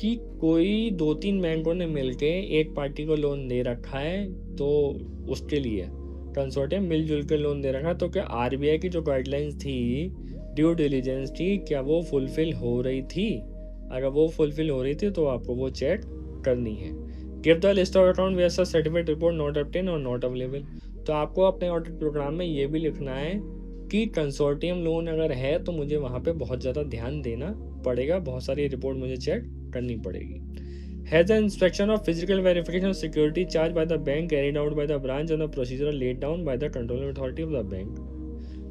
कि कोई 2-3 बैंकों ने मिलके एक party को loan दे रखा है तो उसके लिए कंसोर्टियम मिलजुल के लोन दे रखा है। तो क्या RBI की जो गाइडलाइंस थी, ड्यू डिलीजेंस थी, क्या वो फुलफिल हो रही थी? अगर वो फुलफिल हो रही थी तो आपको वो चेक करनी है। Give the list of account where such certificate report not obtain और नॉट अवेलेबल। तो आपको अपने ऑडिट प्रोग्राम में ये भी लिखना है कि कंसोर्टियम लोन अगर है तो मुझे वहाँ पे बहुत ज़्यादा ध्यान देना पड़ेगा, बहुत सारी रिपोर्ट मुझे चेक करनी पड़ेगी। Has the inspection of physical verification of security charged by the bank carried out by the branch on the procedure laid down by the controlling authority of the bank?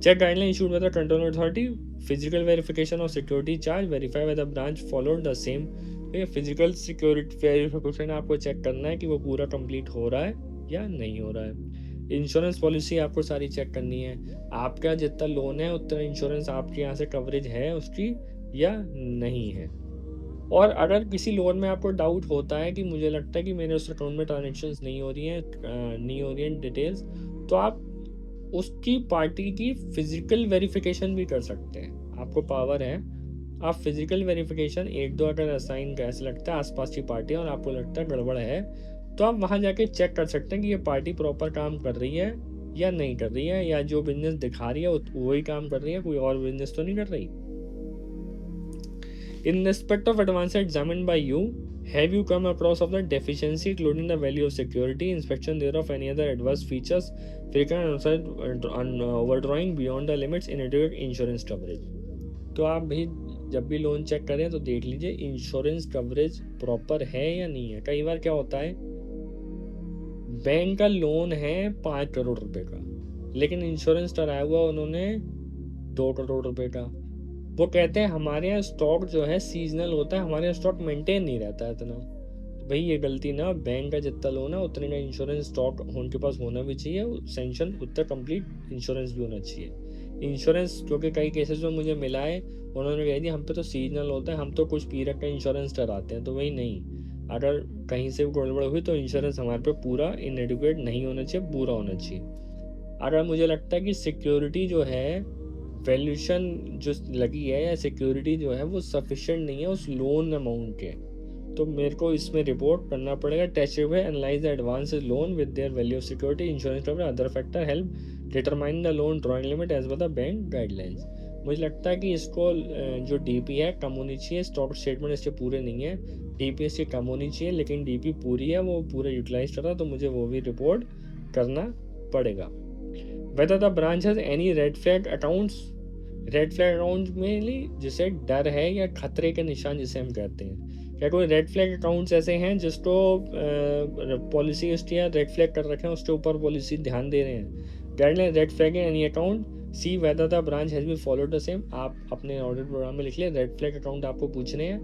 Check guideline issued by the controlling authority. Physical verification of security charge verify whether the branch followed the same. Physical security verification आपको check करना है कि वो पूरा complete हो रहा है या नहीं हो रहा है। इंश्योरेंस पॉलिसी आपको सारी चेक करनी है, आपका जितना लोन है उतना इंश्योरेंस आपके यहाँ से कवरेज है उसकी या नहीं है। और अगर किसी लोन में आपको डाउट होता है कि मुझे लगता है कि मेरे उस अकाउंट में ट्रांजेक्शन्स नहीं हो रही हैं डिटेल्स, तो आप उसकी पार्टी की फिजिकल वेरिफिकेशन भी कर सकते हैं। आपको पावर है, आप फिजिकल वेरिफिकेशन 1-2 अगर असाइन कैसे लगता है आसपास की पार्टी और आपको लगता है गड़बड़ है तो आप वहाँ जाके चेक कर सकते हैं कि ये पार्टी प्रॉपर काम कर रही है या नहीं कर रही है, या जो बिजनेस दिखा रही है वही काम कर रही है, कोई और बिजनेस तो नहीं कर रही। In respect of advances examined by you, have you come across of the deficiency including the value of security, inspection thereof, any other adverse features, frequent overdrawing beyond the limits, inadequate insurance coverage? तो आप भी जब भी loan check करें तो देख लीजिए insurance coverage proper है या नहीं है। कई बार क्या होता है, बैंक का लोन है 5 करोड़ रुपए का लेकिन इंश्योरेंस कराया हुआ उन्होंने 2 करोड़ रुपए का। वो कहते हैं हमारे यहाँ स्टॉक जो है सीजनल होता है, हमारे यहाँ स्टॉक मेंटेन नहीं रहता है इतना। तो भाई ये गलती ना, बैंक का जितना लोन है उतने का इंश्योरेंस स्टॉक उनके पास होना भी चाहिए, सेंक्शन उतना कंप्लीट इंश्योरेंस भी होना चाहिए। इंश्योरेंस क्योंकि कई केसेस में मुझे मिला है, उन्होंने कह दिया हम पे तो सीजनल होता है, हम तो कुछ पीरियड का इंश्योरेंस कराते हैं। तो वही नहीं, अगर कहीं से गड़बड़ हुई तो इंश्योरेंस हमारे पे पूरा इनएडिक्वेट नहीं होना चाहिए, पूरा होना चाहिए। अगर मुझे लगता है कि सिक्योरिटी जो है वैल्यूशन जो लगी है या सिक्योरिटी जो है वो सफिशिएंट नहीं है उस लोन अमाउंट के, तो मेरे को इसमें रिपोर्ट करना पड़ेगा। Test way analyse the advance loan with their value of security, insurance cover, other factor help determine the loan drawing limit as per the bank guidelines. मुझे लगता है कि इसको जो डीपी है कम होनी चाहिए, स्टॉक स्टेटमेंट इसके पूरे नहीं है, डीपी इसकी कम होनी चाहिए, लेकिन डीपी पूरी है, वो पूरा यूटिलाइज कर रहा, तो मुझे वो भी रिपोर्ट करना पड़ेगा। Whether the branch has any red flag accounts, red flag account में जिसे डर है या खतरे के निशान जिसे हम कहते हैं, क्या कोई रेड फ्लैग अकाउंट्स ऐसे हैं जिसको पॉलिसी उसकी या रेड फ्लैग कर रखे हैं उसके ऊपर पॉलिसी ध्यान दे रहे हैं। गाइडलाइन रेड फ्लैग है any account, see whether the branch has been followed the same. आप अपने ऑडिट प्रोग्राम में लिख लिए रेड फ्लैग अकाउंट आपको पूछने हैं,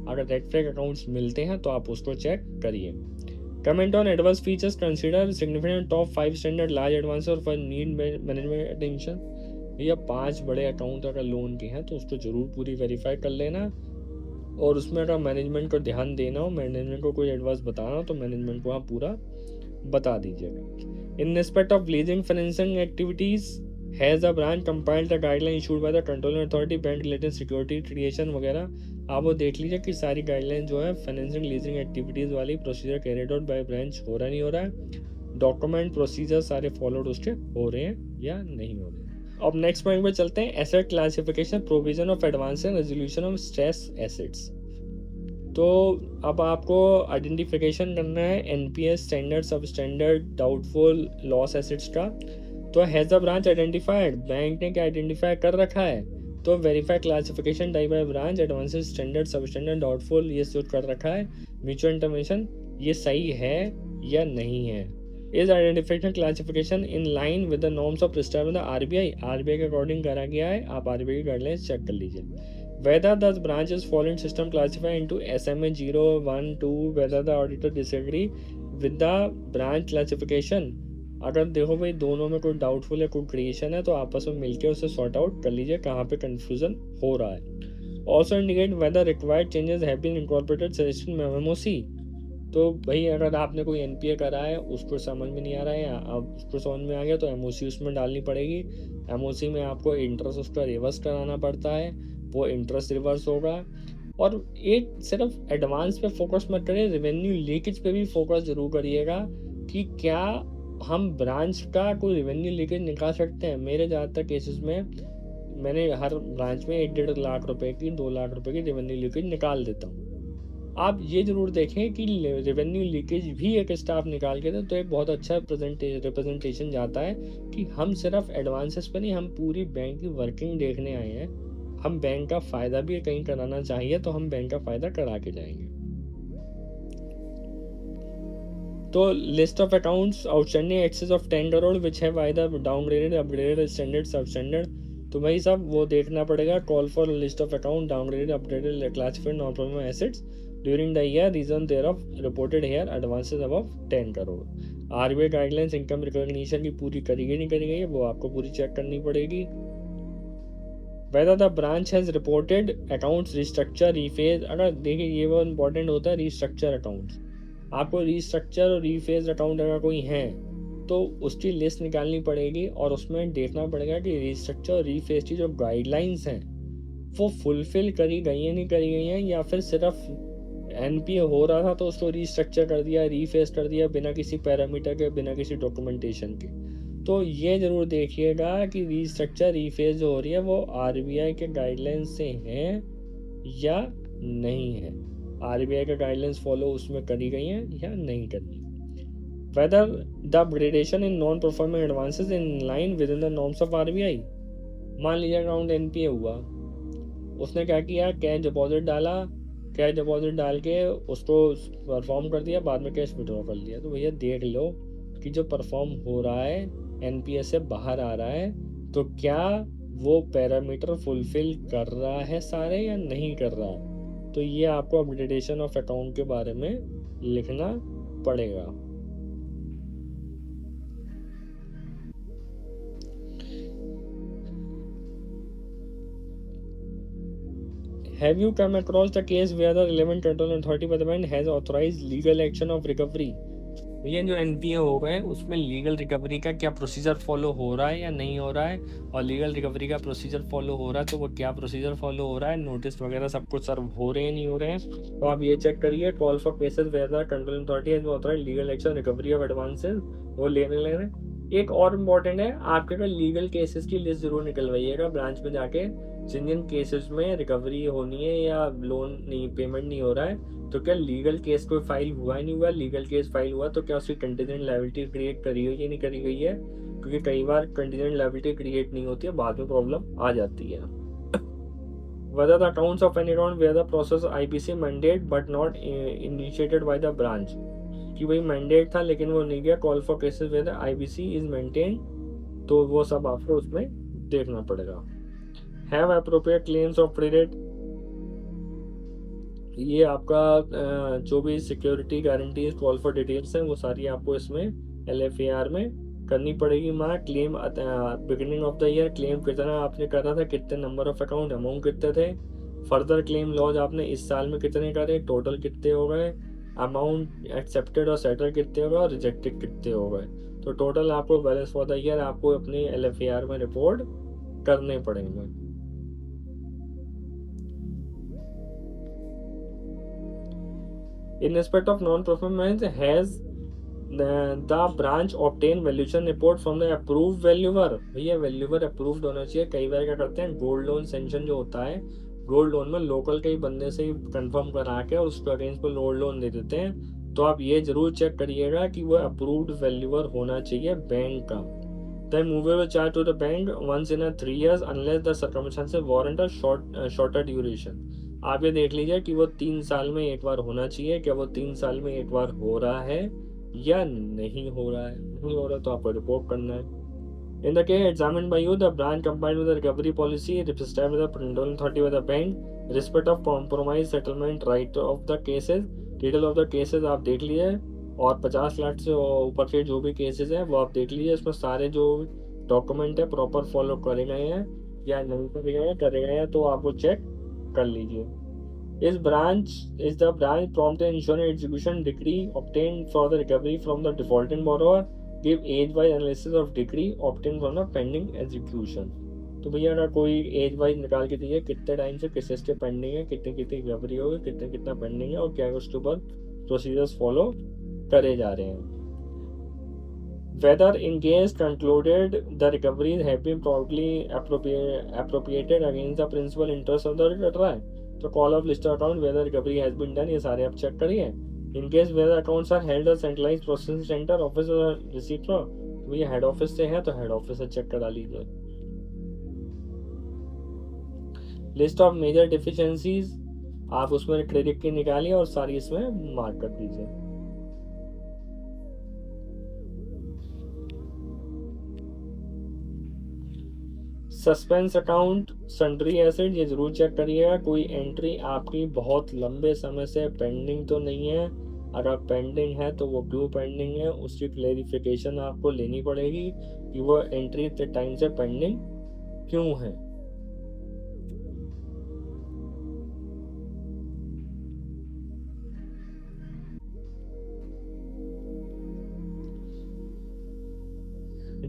अगर रेड फ्लैग अकाउंट्स मिलते हैं तो आप उसको चेक करिए। Comment on advanced features, consider significant top 5 standard large advances और for need management attention। भैया 5 बड़े अकाउंट अगर लोन के हैं तो उसको ज़रूर पूरी वेरीफाई कर लेना, और उसमें अगर मैनेजमेंट को ध्यान देना हो, मैनेजमेंट को कोई एडवाइस बताना हो तो मैनेजमेंट को आप पूरा बता दीजिएगा। In respect of leasing financing activities has the branch compiled the guideline issued by the controlling authority bank related security creation वगैरह। आप वो देख लीजिए कि सारी गाइडलाइन जो है फाइनेंसिंग लीजिंग एक्टिविटीज़ वाली procedure carried out by branch हो रहा नहीं हो रहा है, डॉक्यूमेंट प्रोसीजर सारे फॉलोड उसके हो रहे हैं या नहीं हो रहे हैं। अब नेक्स्ट पॉइंट पे चलते हैं, asset classification, provision of advance and resolution of stress assets. तो अब आपको आइडेंटिफिकेशन करना है एनपीएस, स्टैंडर्ड, सब स्टैंडर्ड, डाउटफुल, लॉस एसेट्स का। तो has the branch identified, bank ने क्या आइडेंटिफाई कर रखा है, तो verify classification type by branch, advances, standard, सब स्टैंडर्ड, डाउटफुल, ये सूट कर रखा है। म्यूचुअल इंटरवेंशन, ये सही है या नहीं है। Is identification classification in line with the norms of prescribed by the RBI, RBI के अकॉर्डिंग करा गया है, आप आरबीआई की गाइडलाइंस चेक कर लीजिए। Whether the branches following system classify into SMA 0, 1, 2, whether the auditor disagree with the branch classification। अगर देखो भाई दोनों में कोई डाउटफुल है, कोई क्रिएशन है, तो आपस में मिलकर उसे सॉर्ट आउट कर लीजिए कहाँ पे कंफ्यूजन हो रहा है। Also indicate whether required changes have been incorporated suggestion memos. तो भाई अगर आपने कोई एनपीए करा है, उसको समझ में नहीं आ रहा है, अब उसको समझ में आ गया तो एमओसी उसमें डालनी पड़ेगी। एमओसी में आपको इंटरेस्ट उसका रिवर्स कराना पड़ता है, वो इंटरेस्ट रिवर्स होगा। और एक सिर्फ एडवांस पे फोकस मत करिए, रेवेन्यू लीकेज पे भी फोकस जरूर करिएगा कि क्या हम ब्रांच का कोई रेवेन्यू लीकेज निकाल सकते हैं। मेरे ज़्यादातर केसेस में मैंने हर ब्रांच में 1-1.5 लाख रुपए की, 2 लाख रुपए की रेवेन्यू लीकेज निकाल देता हूँ। आप ये ज़रूर देखें कि रेवेन्यू लीकेज भी एक स्टाफ निकाल के दे तो एक बहुत अच्छा रिप्रेजेंटेशन जाता है कि हम सिर्फ एडवांसेस पे नहीं, हम पूरी बैंक की वर्किंग देखने आए हैं। हम बैंक का फ़ायदा भी कहीं कराना चाहिए तो हम बैंक का फ़ायदा करा के जाएंगे। तो list of accounts outstanding excess of 10 crore which have either downgraded, upgraded, standard, substandard. तो भाई साहब वो देखना पड़ेगा, call for list of account downgraded, upgraded, classified, non performing assets during the year, reason thereof reported here, advances above 10 crore. RBI guidelines income recognition की पूरी करी गई नहीं करी गई है, वो आपको पूरी चेक करनी पड़ेगी। Whether the branch has reported accounts restructure, rephase। अगर देखिए ये वो इम्पोर्टेंट होता है रीस्ट्रक्चर अकाउंट्स। आपको रीस्ट्रक्चर और रीफेज अकाउंट अगर कोई है तो उसकी लिस्ट निकालनी पड़ेगी और उसमें देखना पड़ेगा कि रीस्ट्रक्चर और रीफेज की जो गाइडलाइंस हैं वो फुलफिल करी गई हैं नहीं करी गई हैं, या फिर सिर्फ एनपीए हो रहा था तो उसको रीस्ट्रक्चर कर दिया, रीफेज कर दिया बिना किसी पैरामीटर के, बिना किसी डॉक्यूमेंटेशन के। तो ये ज़रूर देखिएगा कि रीस्ट्रक्चर रीफेज जो हो रही है वो आरबीआई के गाइडलाइंस से है या नहीं है, आरबीआई का गाइडलाइंस फॉलो उसमें करी गई हैं या नहीं करी। Whether the upgradation in non performing advances in line with in the norms of RBI. मान लीजिए अकाउंट एनपीए हुआ, उसने क्या किया, कैश डिपॉजिट डाला, कैश डिपॉजिट डाल के उसको परफॉर्म कर दिया, बाद में कैश विड्रॉ कर लिया। तो भैया देख लो कि जो परफॉर्म हो रहा है एनपीए से बाहर आ रहा है तो क्या वो पैरामीटर फुलफिल कर रहा है सारे या नहीं कर रहा है। तो ये आपको अपग्रेडेशन ऑफ अकाउंट के बारे में लिखना पड़ेगा। Have you come across the case where the relevant control authority by the bank has authorized legal action of recovery? भैया जो एनपीए हो गए उसमें लीगल रिकवरी का क्या प्रोसीजर फॉलो हो रहा है या नहीं हो रहा है, और लीगल रिकवरी का प्रोसीजर फॉलो हो रहा है तो वो क्या प्रोसीजर फॉलो हो रहा है, नोटिस वगैरह सब कुछ सर्व हो रहे हैं नहीं हो रहे हैं। तो आप ये चेक करिए, call for cases where the controlling authority has authorised legal action recovery of advances, वो लेने। एक और इम्पॉर्टेंट है, आपके अगर लीगल केसेस की लिस्ट जरूर निकलवाइएगा ब्रांच में जाके, जिन जिन केसेस में रिकवरी होनी है या लोन नहीं, पेमेंट नहीं हो रहा है, तो क्या लीगल केस कोई फाइल हुआ ही नहीं हुआ, लीगल केस फाइल हुआ तो क्या उसकी कंटीजेंट लायबिलिटी क्रिएट करी हुई या नहीं करी गई है, क्योंकि कई बार कंटीजेंट लायबिलिटी क्रिएट नहीं होती है, बाद में प्रॉब्लम आ जाती है। Whether the accounts of any account where the process IBC mandate but not initiated by the branch, कि भाई मैंडेट था लेकिन वो नहीं गया, call for cases where the IBC is maintain, तो वो सब आपको उसमें देखना पड़ेगा। Have appropriate claims of credit, ये आपका जो भी security guarantees call for details हैं वो सारी आपको इसमें LFAR में करनी पड़ेगी। माँ claim beginning of the year claim कितना आपने करा था, कितने नंबर ऑफ अकाउंट, अमाउंट कितने थे, फर्दर क्लेम लॉज आपने इस साल में कितने करे, टोटल कितने हो गए, अमाउंट एक्सेप्टेड और सेटल कितने हो गए और रिजेक्टेड कितने हो गए। तो टोटल आपको बैलेंस फॉर द ईयर आपको अपनी LFAR में रिपोर्ट करने पड़ेंगे। In respect of non-performance, has the branch obtain valuation report from the approved valuer? भैया वैल्यूअर अप्रूव्ड होना चाहिए। कई बार क्या करते हैं, गोल्ड लोन सेंक्शन जो होता है, गोल्ड लोन में लोकल कई बंदे से ही कंफर्म करा के और उसके अगेंस्ट में गोल्ड लोन दे देते हैं। तो आप ये जरूर चेक करिएगा कि वो अप्रूव्ड वैल्यूअर होना चाहिए बैंक का। The movable charge to the bank once in a 3 years unless the circumstances warrant a shorter duration. आप ये देख लीजिए कि वो 3 साल में एक बार होना चाहिए। क्या वो 3 साल में एक बार हो रहा है या नहीं हो रहा है? नहीं हो रहा तो आपको रिपोर्ट करना है। In the case examined by you, the branch complied with the recovery policy established by the Prudential Authority by the bank, respect of compromise settlement right of the cases, detail of the cases आप देख लीजिए और 50 लाख से ऊपर के जो भी cases हैं वो आप देख लीजिए। इसमें सारे जो डॉक्यूमेंट है प्रॉपर फॉलो करे गए हैं या नहीं करे गए हैं तो आप वो चेक कर लीजिए। Is the branch prompt and ensure execution decree obtained for the recovery from the defaulting borrower? Give age-wise analysis of decree obtained from the pending execution. तो भैया अगर कोई एज वाइज निकाल के दीजिए कितने टाइम से केसेस के पेंडिंग है, कितनी कितनी रिकवरी होगी, कितने कितना पेंडिंग है और क्या उसके ऊपर प्रोसीजर्स फॉलो करे जा रहे हैं। Whether in case concluded the recoveries have been properly appropriated against the principal interest of the debtor, तो call of list account whether recovery has been done, ये सारे आप चेक करिए। In case whether accounts are held centralised processing centre office receipt लो, तो ये head office से है तो हेड ऑफिस से चेक करा लीजिए। लिस्ट ऑफ मेजर डिफिशिएंसीज आप उसमें क्रेडिट की निकालिए और सारी इसमें मार्क कर दीजिए। सस्पेंस अकाउंट सन्ड्री एसेट ये जरूर चेक करिएगा कोई एंट्री आपकी बहुत लंबे समय से पेंडिंग तो नहीं है। अगर पेंडिंग है तो वो क्यों पेंडिंग है उसकी क्लेरिफिकेशन आपको लेनी पड़ेगी कि वो एंट्री इतने टाइम से पेंडिंग क्यों है।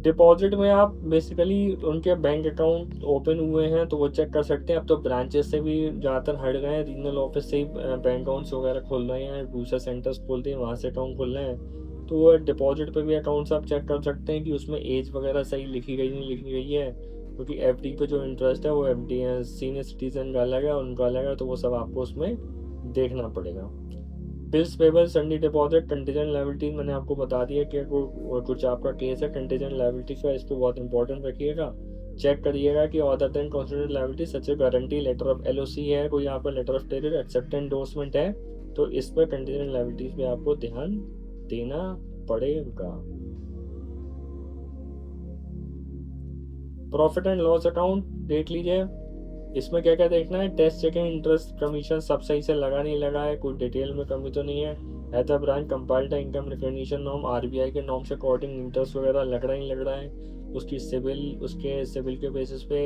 डिपॉजिट में आप बेसिकली उनके बैंक अकाउंट ओपन हुए हैं तो वो चेक कर सकते हैं। अब तो ब्रांचेस से भी ज़्यादातर हट गए हैं, रीजनल ऑफिस से ही बैंक अकाउंट्स वगैरह खोल रहे हैं, दूसरे सेंटर्स खोलते हैं वहाँ से अकाउंट खोल रहे हैं। तो वो डिपॉजिट पे भी अकाउंट्स आप चेक कर सकते हैं कि उसमें एज वगैरह सही लिखी गई नहीं लिखी गई है, क्योंकि FD पे जो इंटरेस्ट है वो FD है, सीनियर सिटीजन का अलग है उनका अलग है, तो वो सब आपको उसमें देखना पड़ेगा। Bills payable सन्डी deposit contingent liability मैंने आपको बता दिया कि कुछ आपका केस है कंटीजेंट लायबिलिटी का, इसको बहुत इंपॉर्टेंट रखिएगा। चेक करिएगा कि other than considered liability such a guarantee letter of LOC है, कोई आपका letter of terrier except endorsement है, तो इस पर कंटीजेंट लायबिलिटीज पे आपको ध्यान देना पड़ेगा। प्रॉफिट एंड लॉस अकाउंट देख लीजिए, इसमें क्या क्या देखना है, टेस्ट चेकिंग इंटरेस्ट कमीशन सब सही से लगा नहीं लगा है, कोई डिटेल में कमी तो नहीं है तो branch compiled income recognition norm RBI के नॉर्म से अकॉर्डिंग इंटरेस्ट वगैरह लग रहा ही लग रहा है, उसकी उसके सिविल के बेसिस पे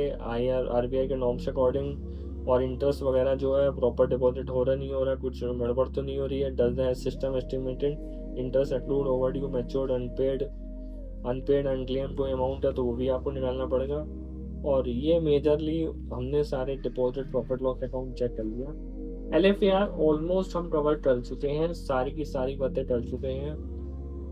RBI के नॉर्म से अकॉर्डिंग और इंटरेस्ट वगैरह जो है प्रॉपर डिपॉजिट हो रहा नहीं हो रहा, कुछ गड़बड़ तो नहीं हो रही है। Does the system estimated interest exclude overdue matured unpaid unclaimed कोई अमाउंट है तो वो भी आपको निकालना पड़ेगा। और ये मेजरली हमने सारे deposit profit loss account check कर लिया। LFAR ऑलमोस्ट हम कवर कर चुके हैं, सारी की सारी बातें कर चुके हैं।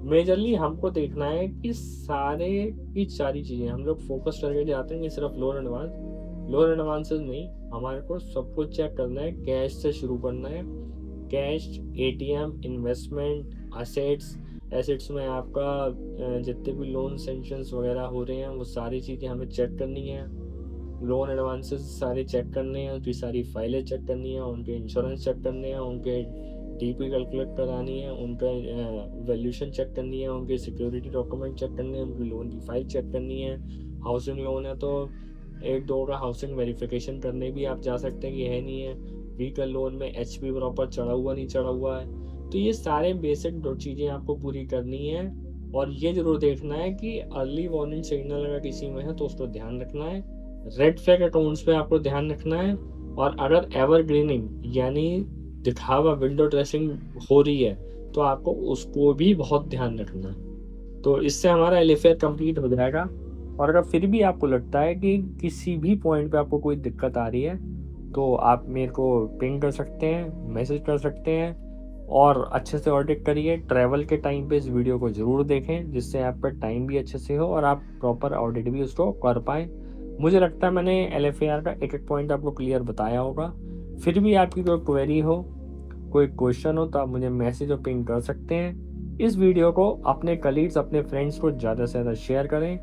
मेजरली हमको देखना है कि सारे की सारी चीज़ें हम लोग फोकस करके जाते हैं कि सिर्फ लोअर एडवांसेस नहीं, हमारे को सब कुछ चेक करना है। कैश से शुरू करना है, कैश, ATM, इन्वेस्टमेंट, एसेट्स में आपका जितने भी लोन सेंक्शंस वगैरह हो रहे हैं वो सारी चीज़ें हमें चेक करनी है। लोन एडवांसेस सारे चेक करने हैं, उसकी सारी फाइलें चेक करनी है, उनके इंश्योरेंस चेक करने हैं, उनके DP कैलकुलेट करानी है, उनका वैल्यूशन चेक करनी है, उनके सिक्योरिटी डॉक्यूमेंट चेक करने हैं, उनकी लोन की फाइल चेक करनी है। हाउसिंग लोन है तो 1-2 का हाउसिंग वेरिफिकेशन करने भी आप जा सकते हैं कि है नहीं है। व्हीकल लोन में एचपी प्रॉपर चढ़ा हुआ नहीं चढ़ा हुआ है। तो ये सारे बेसिक चीज़ें आपको पूरी करनी है और ये ज़रूर देखना है कि अर्ली वार्निंग सिग्नल अगर किसी में है तो उसको ध्यान रखना है। रेड फ्लैग अकाउंट्स पे आपको ध्यान रखना है और अगर एवरग्रीनिंग यानी दिखावा विंडो ड्रेसिंग हो रही है तो आपको उसको भी बहुत ध्यान रखना है। तो इससे हमारा एलएफआर कंप्लीट हो जाएगा। और अगर फिर भी आपको लगता है कि किसी भी पॉइंट पे आपको कोई दिक्कत आ रही है तो आप मेरे को पिंग कर सकते हैं, मैसेज कर सकते हैं और अच्छे से ऑडिट करिए। ट्रैवल के टाइम पे इस वीडियो को ज़रूर देखें जिससे आपका टाइम भी अच्छे से हो और आप प्रॉपर ऑडिट भी उसको कर पाएँ। मुझे लगता है मैंने एलएफआर का एक-एक पॉइंट आपको क्लियर बताया होगा। फिर भी आपकी कोई क्वेरी हो, कोई क्वेश्चन हो तो आप मुझे मैसेज और पिंग कर सकते हैं। इस वीडियो को अपने कलीग्स, अपने फ्रेंड्स को ज़्यादा से ज़्यादा शेयर करें